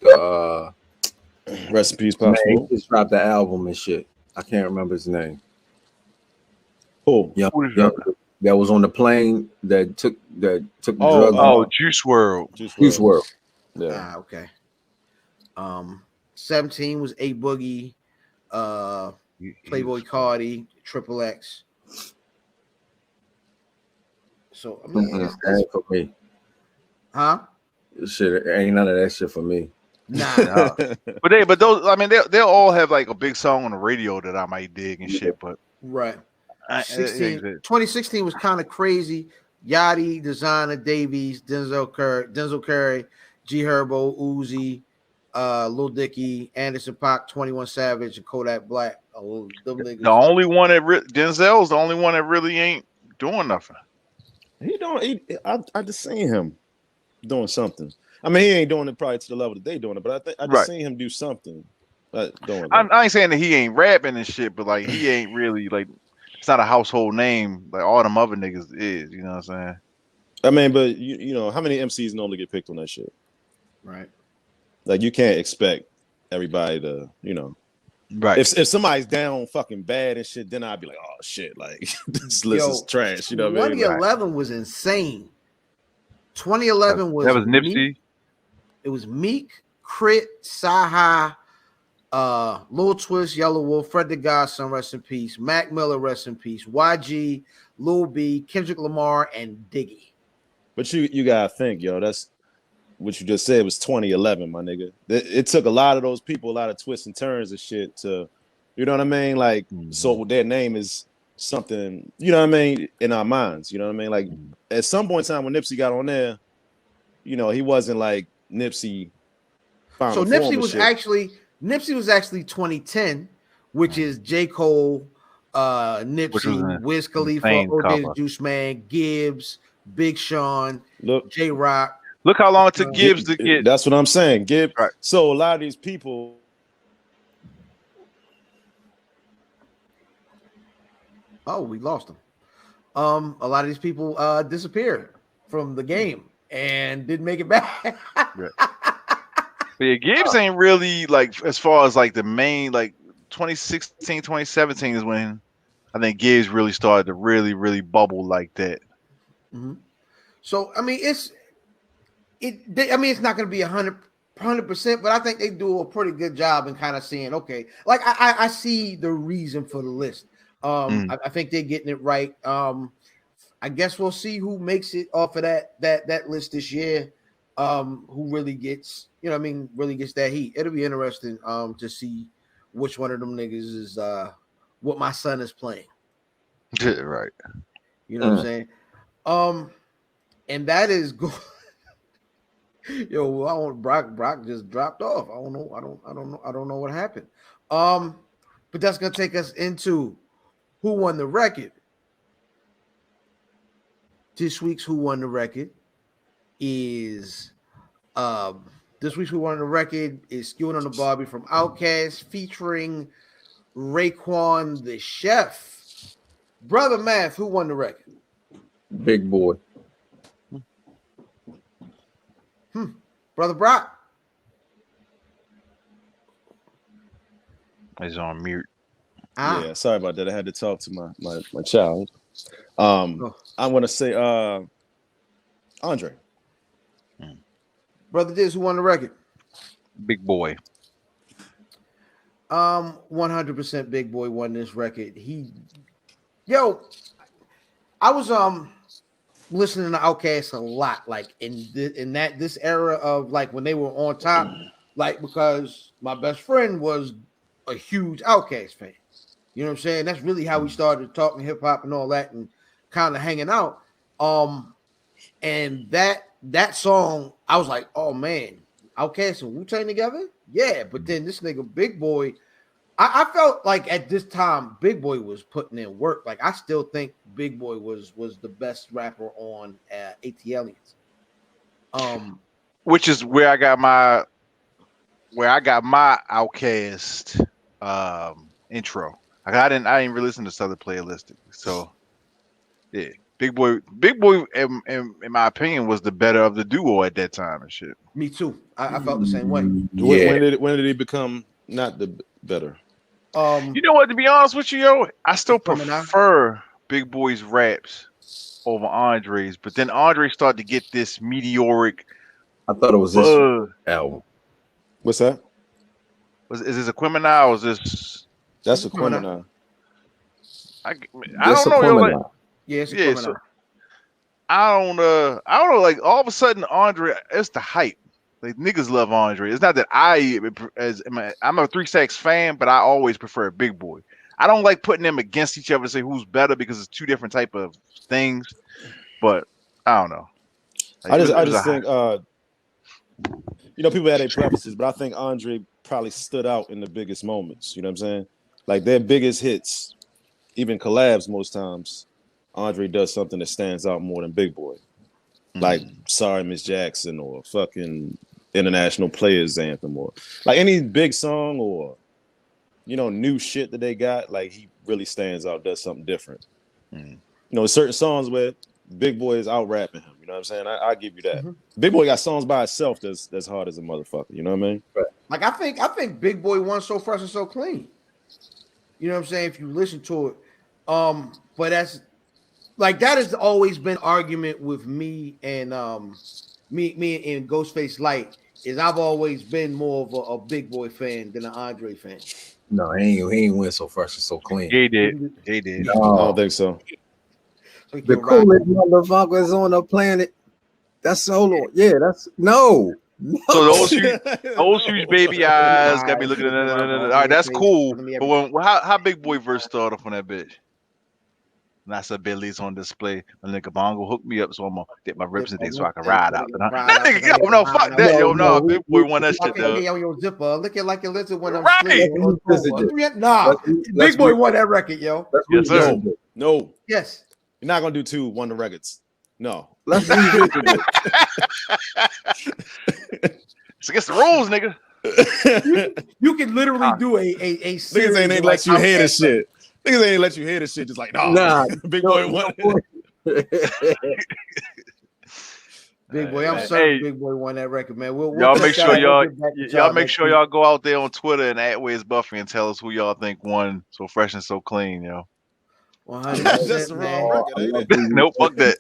Rest in peace, Pop Smoke. He just dropped the album and shit. I can't remember his name. Oh, Yeah, Who is yeah, that? that was on the plane that took drugs. Oh, Juice World. Juice World. Yeah. Okay. 17 was A Boogie, Playboy Cardi, Triple X. So I mean, That ain't for me. huh? Shit, ain't none of that shit for me. Nah. But those, I mean, they'll all have like a big song on the radio that I might dig and shit. But Right. I- 2016 was kind of crazy. Yachty, Designer, Davies, Denzel Curry, G Herbo, Uzi, Lil Dicky, Anderson .Paak, 21 Savage, and Kodak Black. Them niggas. the only one that Denzel's the only one that really ain't doing nothing. I just seen him doing something. I mean, he ain't doing it probably to the level that they doing it, but I just seen him do something. I ain't saying that he ain't rapping and shit, but like he ain't really like it's not a household name like all them other niggas is. You know what I'm saying? I mean, but you know how many MCs normally get picked on that shit? Right. Like you can't expect everybody to, Right. If somebody's down fucking bad and shit, then I'd be like, oh shit, like this list is trash. You know what I mean? 2011 was insane. 2011 was that was Nipsey. It was Meek, Crit, Saha, Lil Twist, Yellow Wolf, Fred the Godson, rest in peace, Mac Miller, rest in peace, YG, Lil B, Kendrick Lamar, and Diggy. But you gotta think, yo, that's what you just said was 2011, my nigga. It took a lot of those people, a lot of twists and turns and shit to, you know what I mean? Like, so their name is something, you know what I mean, in our minds. You know what I mean? Like, at some point in time when Nipsey got on there, he wasn't like Nipsey. So Nipsey was actually 2010, which is J. Cole, Nipsey, Wiz Khalifa, OJ Juice Man, Gibbs, Big Sean, J. Rock. Look how long it took Gibbs to get. That's what I'm saying, Gibbs. Right. So a lot of these people. Oh, we lost them. A lot of these people disappeared from the game and didn't make it back. Right. But yeah, Gibbs ain't really like as far as like the main like 2016, 2017 is when I think Gibbs really started to really bubble like that. Mm-hmm. So I mean, it's not going to be 100%, but I think they do a pretty good job in kind of seeing, okay, like I see the reason for the list. I think they're getting it right. I guess we'll see who makes it off of that list this year. Who really gets, really gets that heat. It'll be interesting to see which one of them niggas is what my son is playing. Right. You know what I'm saying? And that is good. Yo, I want Brock just dropped off. I don't know what happened. But that's gonna take us into who won the record. This week's Who Won the Record is Skew on the Barbie from Outkast featuring Raekwon the Chef. Brother Math, who won the record? Big Boy. Brother Brock. He's on mute. Yeah, sorry about that. I had to talk to my child. I'm gonna say Andre. Brother Dizz, who won the record? Big Boy. 100% Big Boy won this record. I was listening to Outkast a lot, like in this era of like when they were on top, like because my best friend was a huge Outkast fan. You know what I'm saying? That's really how we started talking hip hop and all that, and kind of hanging out. And that song, I was like, oh man, Outkast and Wu-Tang together, yeah. But then this nigga Big Boy. I felt like at this time, Big Boy was putting in work. Like I still think Big Boy was the best rapper on ATLians. Which is where I got my Outkast intro. Like I didn't really listen to this other playlist. So yeah, Big Boy, in my opinion, was the better of the duo at that time and shit. Me too. I felt the same way. Yeah. When did he become not the better? You know what? To be honest with you, yo, I still Coming out. prefer Big Boy's raps over Andre's, but then Andre started to get this meteoric. I thought it was this album. What's that? Is this Aquemini or is this? That's Aquemini. I don't know. Yo, like, yeah, it's yeah. So, I don't know. Like all of a sudden, Andre, it's the hype. Like niggas love Andre. It's not that I'm a 3 Stacks fan, but I always prefer Big Boy. I don't like putting them against each other to say who's better because it's two different type of things. But I don't know. Like, I just think people had their preferences, but I think Andre probably stood out in the biggest moments. You know what I'm saying? Like their biggest hits, even collabs most times, Andre does something that stands out more than Big Boy. Like Sorry Miss Jackson or fucking International Players Anthem or like any big song or new shit that they got, like he really stands out, does something different. Certain songs where Big Boy is out rapping him, you know what I'm saying? I give you that. Big Boy got songs by itself that's hard as a motherfucker, you know what I mean? Right. Like I think Big Boy won So Fresh and So Clean. You know what I'm saying? If you listen to it. But that's like that has always been argument with me and me and Ghostface Light is I've always been more of a Big Boy fan than an Andre fan. No, he ain't win So Fresh and So Clean. He did. No. I don't think so. The coolest motherfuckers on the planet. That's solo. Yeah, that's no. So those huge baby eyes got me looking at that. All right, that's cool. But how Big Boy verse started off on that bitch? NASA Billy's on display. My nigga Bongo hooked me up, so I'm gonna get my rips and things so I can ride out. That nigga, no, fuck that, yo, no, Big Boy won that shit, though. On your zipper, looking like a lizard when I'm right. Nah, Big Boy won that record, yo. Yes, sir. No. Yes. You're not gonna do 2 Wonder records. No. Let's revisit it. It's against the rules, nigga. You can literally do a series. Niggas ain't let you hear this shit. Niggas ain't let you hear this shit. Just like, nah. Big Boy won. Big Boy, I'm certain Big Boy won that record, man. Y'all make sure y'all go out there on Twitter and at Where's Buffy and tell us who y'all think won So Fresh and So Clean, yo. 100%, that's the wrong record, ain't it? Nope, fuck that.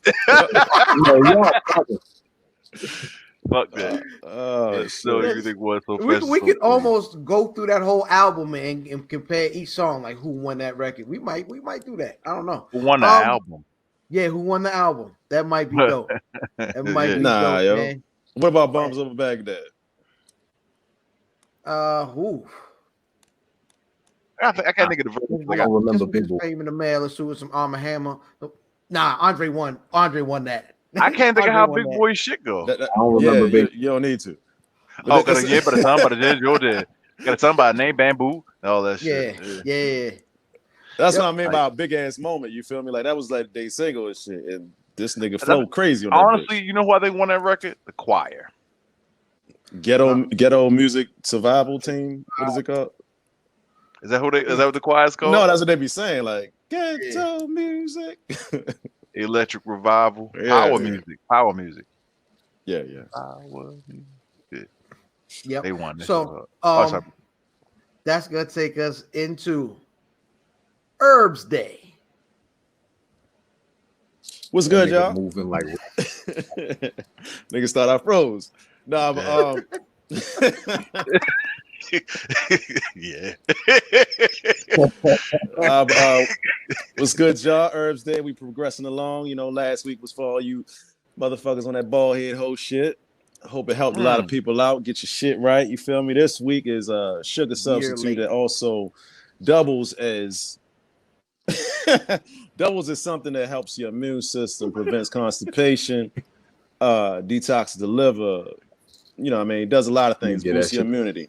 Fuck that. So you think what? So we could almost go through that whole album and compare each song, like who won that record. We might do that. I don't know. Who won the album? Yeah, who won the album? That might be dope. That might be dope, yo. Man. What about Bombs Over Baghdad? Who? I can't think of the verse. I don't remember Big Boy. Fame in the mail. Let's do with some Arm & Hammer. Nah, Andre won. Andre won that. I can't think of how Big Boy shit go. I don't remember Big. You don't need to. Oh, but a song by the Dizz, you're dead. Got a song by name Bamboo. All that shit. Yeah. That's what I mean by a big ass moment. You feel me? Like that was like day single and shit. And this nigga flowed crazy on that. Honestly, you know why they won that record? The Choir. Ghetto Music Survival Team. What is it called? Is that what the Choir's called? No, that's what they be saying. Like Ghetto Music. Electric Revival. Power music. Yeah. Power music. Yep. They won this. So that's gonna take us into Herbs Day. What's good, y'all? Moving like niggas thought I froze. Nah, but yeah. What's good, y'all? Herbs Day. We progressing along. You know, last week was for all you motherfuckers on that bald head hoe shit. I hope it helped a lot of people out. Get your shit right. You feel me? This week is a sugar substitute that also doubles as something that helps your immune system, prevents constipation, detoxes the liver. You know what I mean? It does a lot of things, boosts your immunity.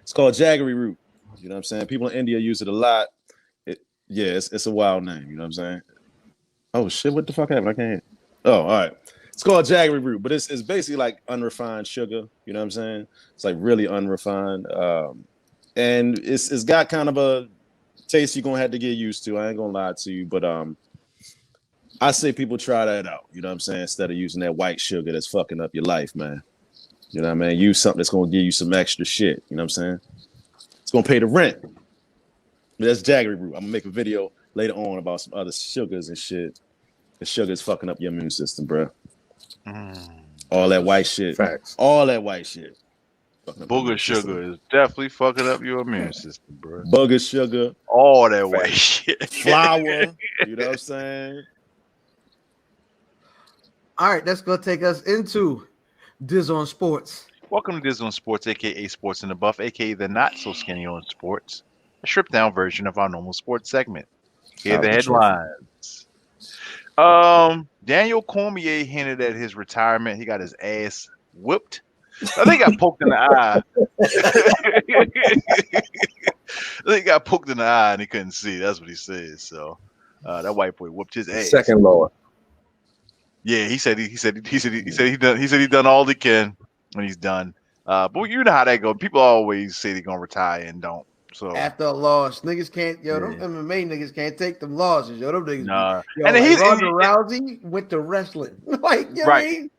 It's called jaggery root. You know what I'm saying? People in India use it a lot. It's a wild name. You know what I'm saying? Oh, shit. What the fuck happened? I can't hear. Oh, all right. It's called jaggery root, but it's basically like unrefined sugar. You know what I'm saying? It's like really unrefined. And it's got kind of a taste you're going to have to get used to. I ain't going to lie to you, but I say people try that out. You know what I'm saying? Instead of using that white sugar that's fucking up your life, man. You know what I mean? Use something that's going to give you some extra shit. You know what I'm saying? It's going to pay the rent. That's Jaggery root. I'm gonna make a video later on about some other sugars and shit. The sugar's fucking up your immune system, bro. All that white shit. Facts. All that white shit. Booger sugar is definitely fucking up your immune system, bro. Booger sugar. All that white shit. Flour. You know what I'm saying? All right, that's gonna take us into Dizz on Sports. Welcome to Dizz on Sports, aka Sports in the Buff, aka the not so skinny on sports, a stripped down version of our normal sports segment. Here are the headlines. Daniel Cormier hinted at his retirement. He got his ass whipped. I think he got poked in the eye. I think he got poked in the eye and he couldn't see. That's what he said. So that white boy whooped his ass. Second Lord. Yeah, he said he done all he can when he's done. But you know how that goes. People always say they're gonna retire and don't. So After a loss, niggas can't. Them MMA niggas can't take them losses. Them niggas. Nah. And then Ronda Rousey went to wrestling. Like, you know what I mean?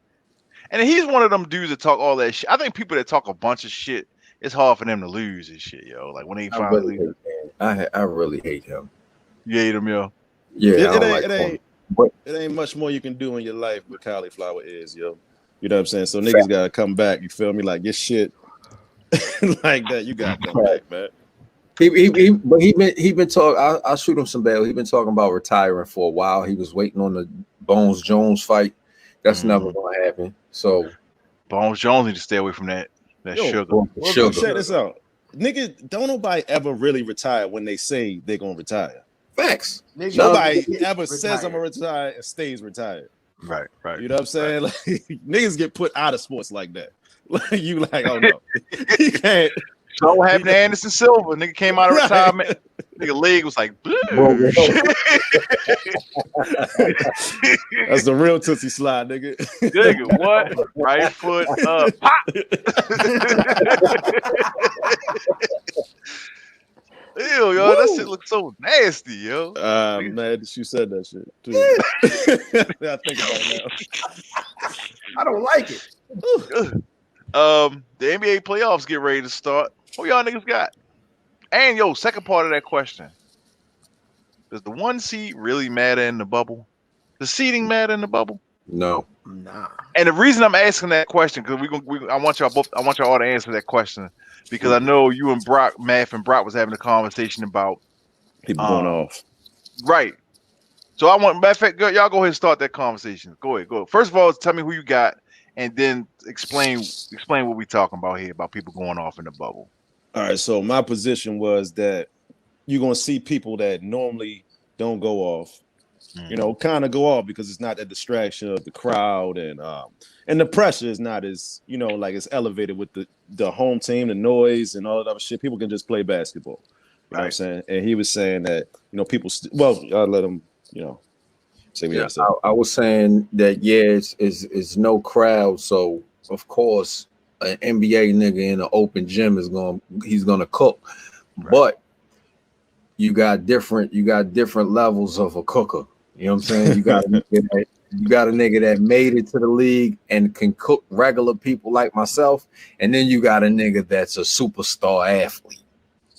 And he's one of them dudes that talk all that shit. I think people that talk a bunch of shit, it's hard for them to lose and shit, yo. Like when they finally lose. I really hate him. You hate him, yo. Yeah, it ain't much more you can do in your life with cauliflower is, yo. You know what I'm saying? So niggas gotta come back. You feel me? Like your shit like that. You gotta come back, man. He been talking. I'll shoot him some bail. He been talking about retiring for a while. He was waiting on the Bones Jones fight. That's never gonna happen. So Bones Jones need to stay away from that sugar. Well, check this out. Nigga, don't nobody ever really retire when they say they're gonna retire. Facts. Nobody ever says I'm gonna retire and stays retired. Right. You know what I'm saying? Like niggas get put out of sports like that. Like you like, oh no, he can't. So what happened to Anderson Silva? Nigga came out of retirement. Nigga leg was like, that's the real Tootsie Slide, nigga. Nigga, what? Right foot up, pop. Ew, yo, that shit looks so nasty, yo. Man, you said that shit too. I think about it now. I don't like it. The NBA playoffs get ready to start. Who y'all niggas got? And yo, second part of that question. Does the 1 seed really matter in the bubble? Does seeding matter in the bubble? No. Nah. And the reason I'm asking that question, because I want y'all all to answer that question, because I know you and Brock, Math and Brock was having a conversation about people going off. Right. So I want, matter of fact, y'all go ahead and start that conversation. Go ahead. First of all, tell me who you got, and then explain what we talking about here about people going off in the bubble. All right, so my position was that you're gonna see people that normally don't go off, you know, kind of go off because it's not that distraction of the crowd and the pressure is not as, you know, like it's elevated with the home team, the noise and all that other shit. People can just play basketball. You know what I'm saying? And he was saying that, you know, people I'll let him, you know, say what he said. I was saying that it's no crowd, so of course an NBA nigga in an open gym he's gonna cook, but you got different levels of a cooker. You know what I'm saying? You got a nigga that made it to the league and can cook regular people like myself, and then you got a nigga that's a superstar athlete,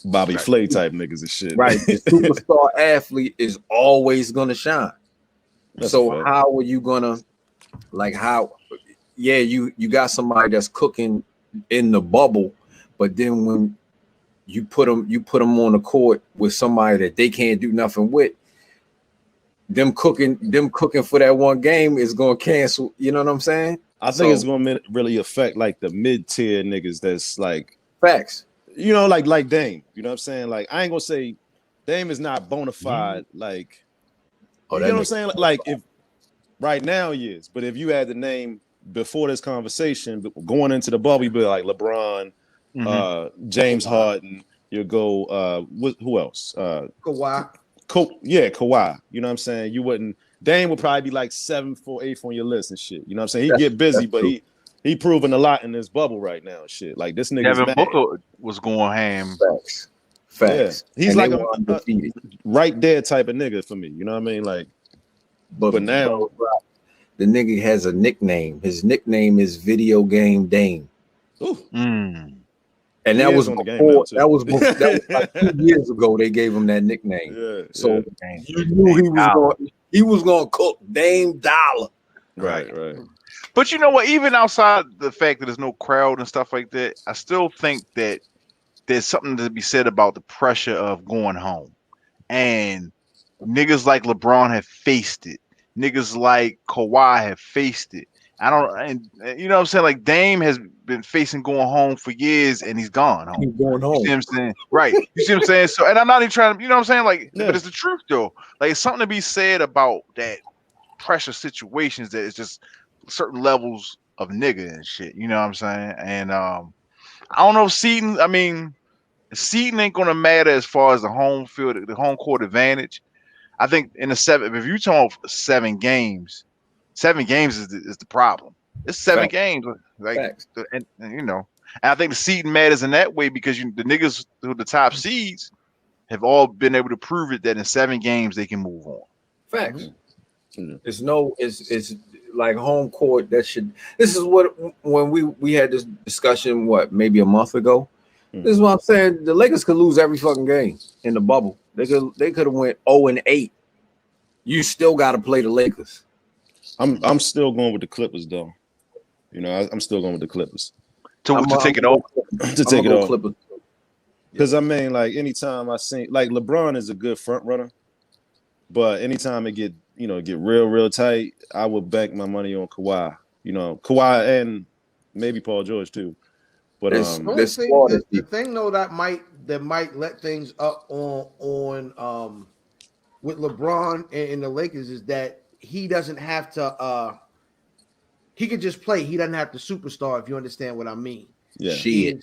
Bobby Flay type niggas and shit. Right, the superstar athlete is always gonna shine. So how are you gonna you got somebody that's cooking in the bubble, but then when you put them on the court with somebody that they can't do nothing with, them cooking for that one game is gonna cancel. You know what I'm saying? I think it's gonna really affect like the mid-tier niggas that's like facts. You know, like Dame. You know what I'm saying? Like I ain't gonna say Dame is not bona fide. Like you know what I'm saying? Like if right now he is, but if you had the name before this conversation, going into the bubble, you'd be like LeBron, James Harden. You go, who else? Kawhi. Kawhi. You know what I'm saying? You wouldn't. Dame would probably be like 7th or 8th on your list and shit. You know what I'm saying? He'd get busy, but he proving a lot in this bubble right now and shit. Like this nigga. Devin Booker was going ham. Facts. Yeah. He's like a right there type of nigga for me. You know what I mean? Like, but now the nigga has a nickname. His nickname is Video Game Dame. Ooh. And that was before. That was like 2 years ago. They gave him that nickname. Yeah, so you knew he was going to cook Dame Dollar. Right. But you know what? Even outside the fact that there's no crowd and stuff like that, I still think that there's something to be said about the pressure of going home. And niggas like LeBron have faced it. Niggas like Kawhi have faced it. And you know what I'm saying? Like Dame has been facing going home for years, and he's gone home. He's going home. You see what I'm saying? Right. You see what I'm saying? So, and I'm not even trying to, you know what I'm saying? Like, but it's the truth though. Like, it's something to be said about that pressure situations that it's just certain levels of nigga and shit. You know what I'm saying? And I don't know if Seton ain't gonna matter as far as the home field, the home court advantage. I think in the if you're talking 7 games, 7 games is the problem. It's 7 games, like, and you know. And I think the seeding matters in that way because the niggas who are the top seeds have all been able to prove it that in 7 games they can move on. Facts. Mm-hmm. It's like home court that should. This is what when we had this discussion maybe a month ago. This is what I'm saying. The Lakers could lose every fucking game in the bubble. They could have went 0-8. You still got to play the Lakers. I'm still going with the Clippers though. You know, I'm still going with the Clippers to take it off. To take it off. Because I mean, like anytime I see like LeBron is a good front runner, but anytime it get real tight, I would bank my money on Kawhi. You know, Kawhi and maybe Paul George too. But the thing though that might let things up on with LeBron and the Lakers is that he doesn't have to he could just play. He doesn't have to superstar, if you understand what I mean. Yeah. He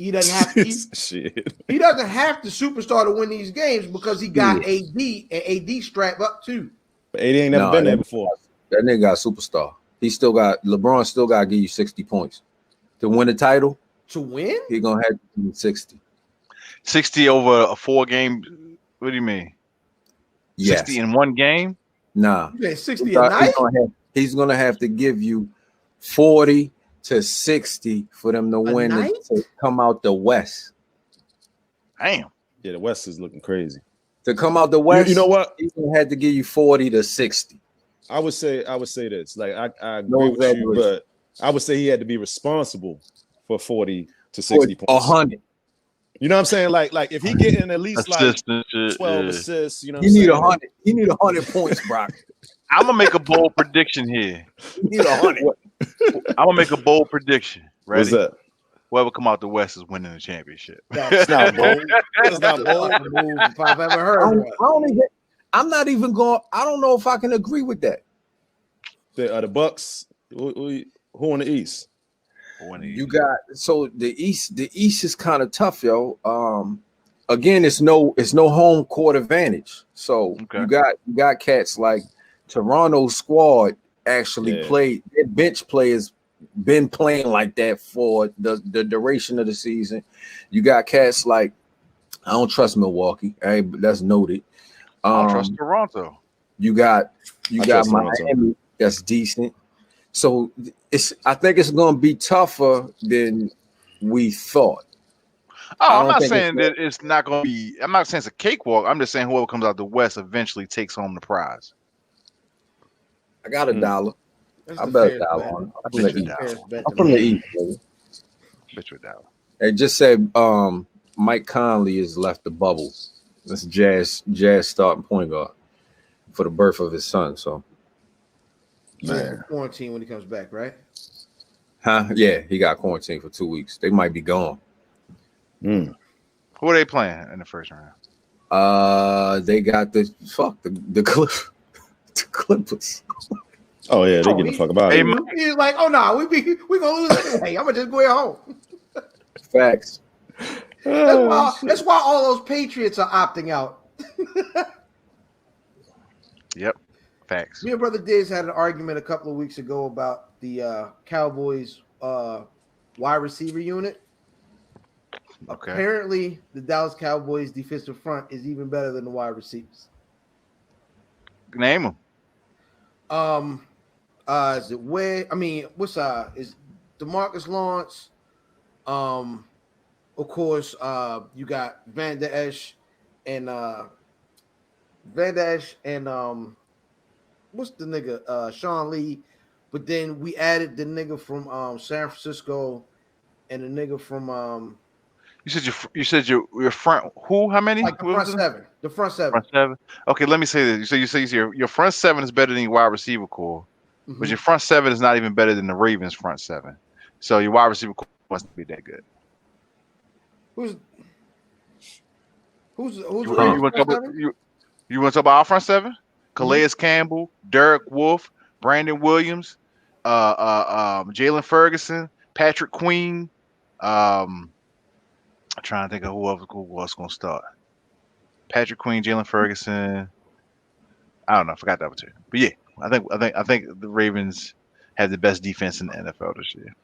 doesn't have to he doesn't have to superstar to win these games because he got AD and AD strapped up too. But AD ain't never been there before. That nigga got superstar. LeBron still got to give you 60 points. To win the title. To win? He's gonna have to do 60. 60 over a 4-game. What do you mean? Yes. 60 in one game? Nah. 60 a night? He's gonna have to give you 40 to 60 for them to win to come out the West. Damn. Yeah, the West is looking crazy. To come out the West, you know what? He's gonna have to give you 40 to 60. I would say this. Like I agree with you, but I would say he had to be responsible for 40 to 60 points. 100. You know what I'm saying? Like if he getting at least like 12 assists, you know, you need 100. You need 100 points, Brock. I'm gonna make a bold prediction here. You need 100. I'm gonna make a bold prediction. Ready? What's that? Whoever come out the West is winning the championship. That's not bold. That's not bold. If I've ever heard. I'm not even going. I don't know if I can agree with that. The Bucks. Who on the East? You got the East. The East is kind of tough, yo. Again, it's no home court advantage. So you got cats like Toronto's squad actually played. Their bench players been playing like that for the duration of the season. You got cats like I don't trust Milwaukee. But that's noted. I don't trust Toronto. You got Miami. That's decent. So I think it's going to be tougher than we thought. Oh, I'm not saying that it's not going to be. I'm not saying it's a cakewalk. I'm just saying whoever comes out the West eventually takes home the prize. I got $1. I bet $1 on it. I'm from the East, baby. Bet you $1. They just said Mike Conley has left the bubble. That's Jazz starting point guard for the birth of his son. So. Man. Quarantine when he comes back, right? Huh? Yeah, he got quarantined for 2 weeks. They might be gone. Who are they playing in the first round? They got the Clippers. Oh yeah, they getting the fuck about it. He's like, oh no, we gonna lose anyway. I'm gonna just go home. Facts. That's why all those Patriots are opting out. Yep. Facts. Me and brother Dizz had an argument a couple of weeks ago about the Cowboys wide receiver unit. Okay. Apparently, the Dallas Cowboys defensive front is even better than the wide receivers. Name them. Is it where? I mean, what's is DeMarcus Lawrence? of course, you got Van Der Esch and what's the nigga? Sean Lee. But then we added the nigga from San Francisco and the nigga from You said your front who? How many? like the front seven. The front seven. Front seven. Okay, let me say this. You say your front seven is better than your wide receiver core, but your front seven is not even better than the Ravens front seven. So your wide receiver core must be that good. Who's you want to talk about our front seven? Calais Campbell, Derek Wolfe, Brandon Williams, Jalen Ferguson, Patrick Queen. I'm trying to think of who else going to start. Patrick Queen, Jalen Ferguson. I don't know. I forgot that one too. But yeah, I think the Ravens have the best defense in the NFL this year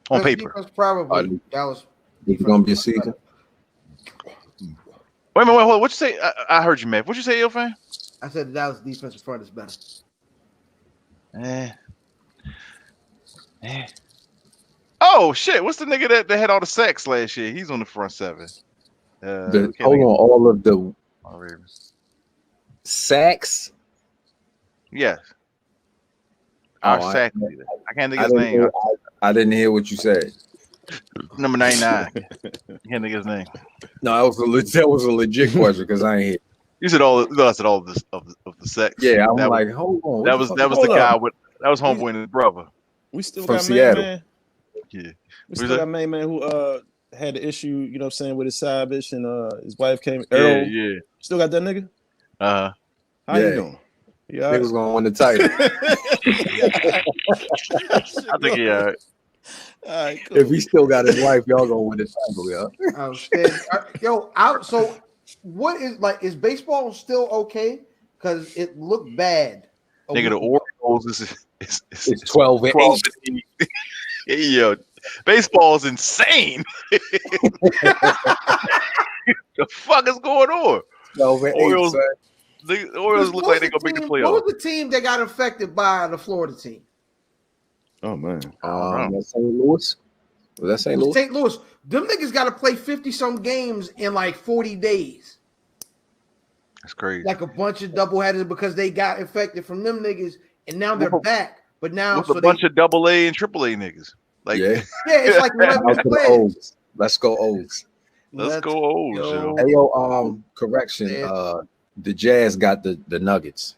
on paper. Probably Dallas. It's going to be a season. Wait a minute. Hold on. What you say? I heard you, man. What you say, Yo fan? I said the Dallas defensive front is better. Oh shit! What's the nigga that had all the sacks last year? He's on the front seven. Hold on, all of the sacks. Yes. Our sack leader. I can't think of his name. I didn't hear what you said. Number 99. I can't think of his name. No, that was a legit question because I ain't hear. You said all. No, I said all of the sex. Yeah, I'm like, hold on. That was the guy with homeboy and his brother. We still From got Seattle. man. Yeah. We still got man who had the issue, you know what I'm saying, with his side bitch and his wife came. Earl. Yeah. Still got that nigga? How you doing? Yeah, niggas gonna win the title. I think he all right. All right, cool. If he still got his wife, y'all gonna win the title, So what is baseball still okay? Because it looked bad. Nigga, the Orioles is 12 and 8. Yo, baseball is insane. The fuck is going on? 12 and 8. Orioles, the Orioles look like they're gonna make the playoffs. What was the team that got affected by the Florida team? Oh man, St. Louis. Was that St. Louis? St. Louis. Them niggas got to play 50-some games in like 40 days. That's crazy. Like a bunch of doubleheaders because they got infected from them niggas, and now they're back. But now a bunch of AA and AAA niggas. Like it's like 11 players. Let's go O's. Let's go O's. Yo. Hey yo, correction. The Jazz got the Nuggets.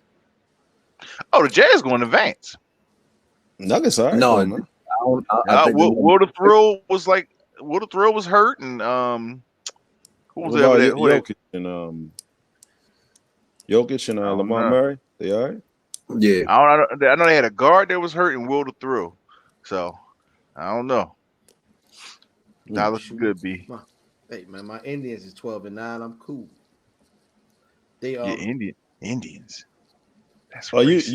Oh, the Jazz going to advance. Nuggets are no. Will the Thrill was like Will the Thrill was hurt and who was that? Jokic and Lamar Murray. They all right? Yeah. I know they had a guard that was hurt and Will the Thrill. So I don't know. Dallas could be. Hey man, my Indians is 12 and 9. I'm cool. They Indians. That's Cowboys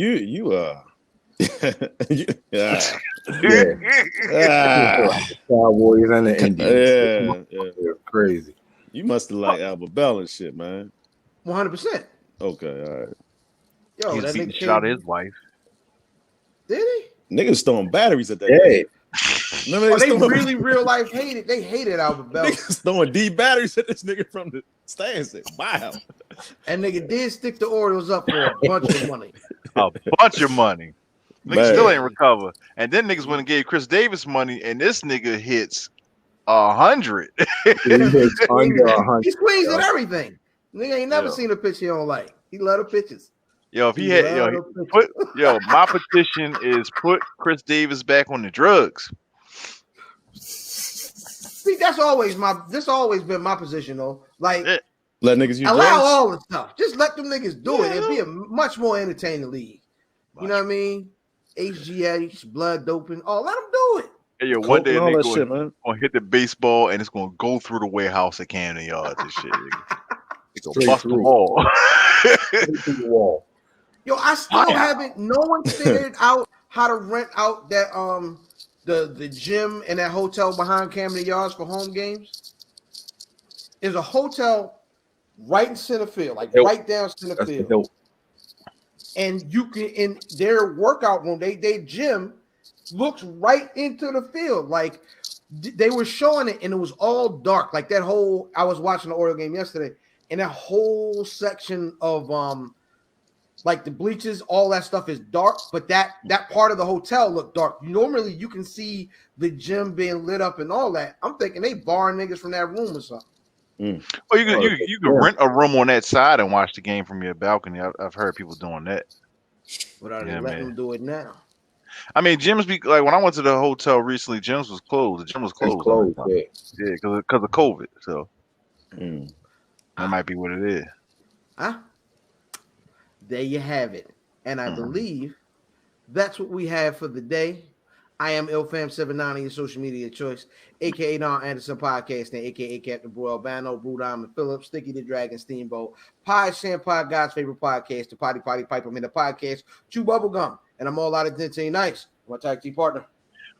and the Indians. Yeah. Crazy. You must have liked Albert Bell and shit, man. 100%. Okay, all right. Yo, he was beating shot his wife. Did he? Niggas throwing batteries at that. Yeah. They really real life hated. They hated Albert Bell. Niggas throwing D batteries at this nigga from the stands. Wow. And nigga did stick the Orioles up for a bunch of money. A bunch of money. Niggas still ain't recover. And then niggas went and gave Chris Davis money, and this nigga hits 100. He hits under 100. He swings at everything. Nigga ain't never seen a pitch he don't like. He love the pitches. Yo, if he had my petition is put Chris Davis back on the drugs. See, that's always been my position though. Like let niggas use allow drugs. all the stuff. Just let them niggas do it. It'd be a much more entertaining league. You know what I mean? HGH, blood doping. Oh, let them do it. Hey, yo, one day they're gonna hit the baseball and it's gonna go through the warehouse at Camden Yards and shit. It's gonna bust the wall. The wall. Yo, I still haven't. No one figured out how to rent out that the gym and that hotel behind Camden Yards for home games. There's a hotel right in center field, like right down center field. And you can in their workout room, they gym looks right into the field. Like they were showing it, and it was all dark. Like that whole. I was watching the Oriole game yesterday, and that whole section of like the bleachers, all that stuff is dark, but that part of the hotel looked dark. Normally, you can see the gym being lit up and all that. I'm thinking they barring niggas from that room or something. Oh, you can rent a room on that side and watch the game from your balcony. I've heard people doing that. But are they letting them do it now? I mean, gyms be like when I went to the hotel recently, gyms was closed. The gym was closed. Yeah, because of COVID. So that might be what it is. There you have it. And I believe that's what we have for the day. I am IlFam79 on your social media choice, aka Don Anderson Podcasting, aka Captain Bro Albano, Brew Diamond Phillips, Sticky the Dragon Steamboat, Pie Shampoo, God's favorite podcast, the Potty Pipe, I'm in the podcast, Chew Bubblegum, and I'm all out of Dente Nice. My tag team partner.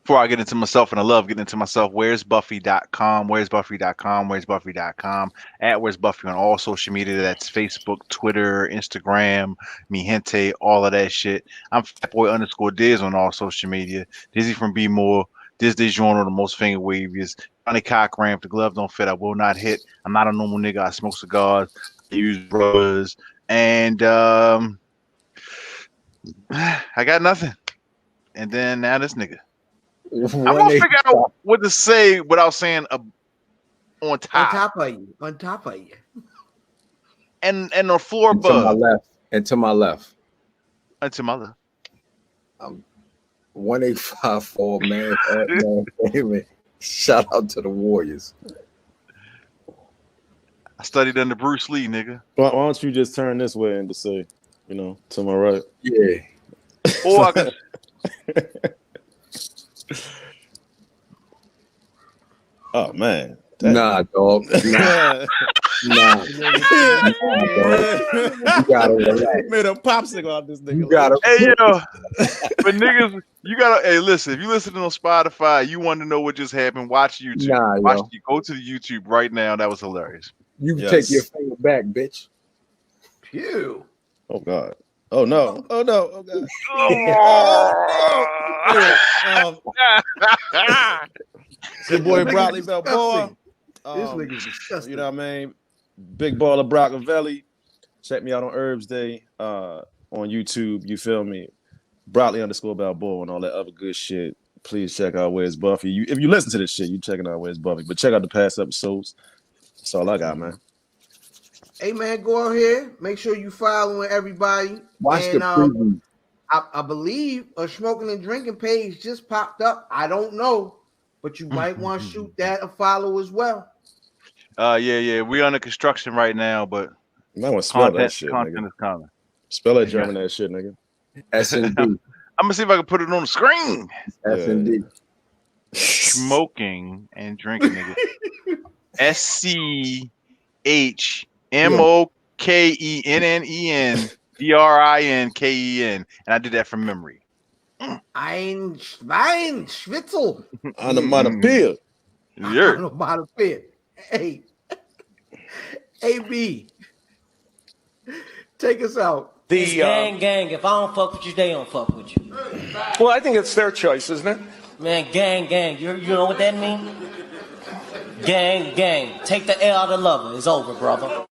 Before I get into myself, and I love getting into myself, where's Buffy.com? Where's Buffy.com? Where's Buffy.com? At Where's Buffy on all social media. That's Facebook, Twitter, Instagram, Mi Gente, all of that shit. I'm Fatboy_Dizz on all social media. Dizzy from Be More. Dizz DeJourno, the most finger waviest. Johnny Cochran, if the glove don't fit, I will not hit. I'm not a normal nigga. I smoke cigars. I use rubbers. And I got nothing. And then now this nigga. I'm gonna figure out what to say without saying on top of you. And the floor above. And to my left. 1854 man. Shout out to the Warriors. I studied under Bruce Lee, nigga. Why don't you just turn this way and to say, to my right? Yeah. Or I could. Oh man. Nah, dog. Nah. Dog. You gotta relax. Made a popsicle out this nigga. You gotta. Hey yo, but niggas, you gotta. Hey, listen. If you listen on Spotify, you want to know what just happened. Watch YouTube. Go to the YouTube right now. That was hilarious. You can take your finger back, bitch. Pew. Oh God. Oh no! Oh no! Oh God! It's your boy Broccoli Balboa. This nigga's disgusting. You know what I mean? Big Baller Brockavelli. Check me out on Herbs Day on YouTube. You feel me? Broccoli_Balboa and all that other good shit. Please check out Where's Buffy. If you listen to this shit, you checking out Where's Buffy. But check out the past episodes. That's all I got, man. Hey man, go out here. Make sure you following everybody. Watch the preview. I believe a smoking and drinking page just popped up. I don't know, but you might want to shoot that a follow as well. Yeah. We under construction right now, but you might want to spell that shit. Content is coming. Spell that German ass shit, nigga. S&D. I'm gonna see if I can put it on the screen. S&D. Smoking and drinking, nigga. SCHMOKENNENDRINKEN, and I did that from memory. Ein Schwein, Schwitzel. Onomatopoeia. Onomatopoeia. Hey, AB, take us out. It's gang. If I don't fuck with you, they don't fuck with you. Well, I think it's their choice, isn't it? Man, gang. You know what that means? Gang. Take the L out of lover. It's over, brother.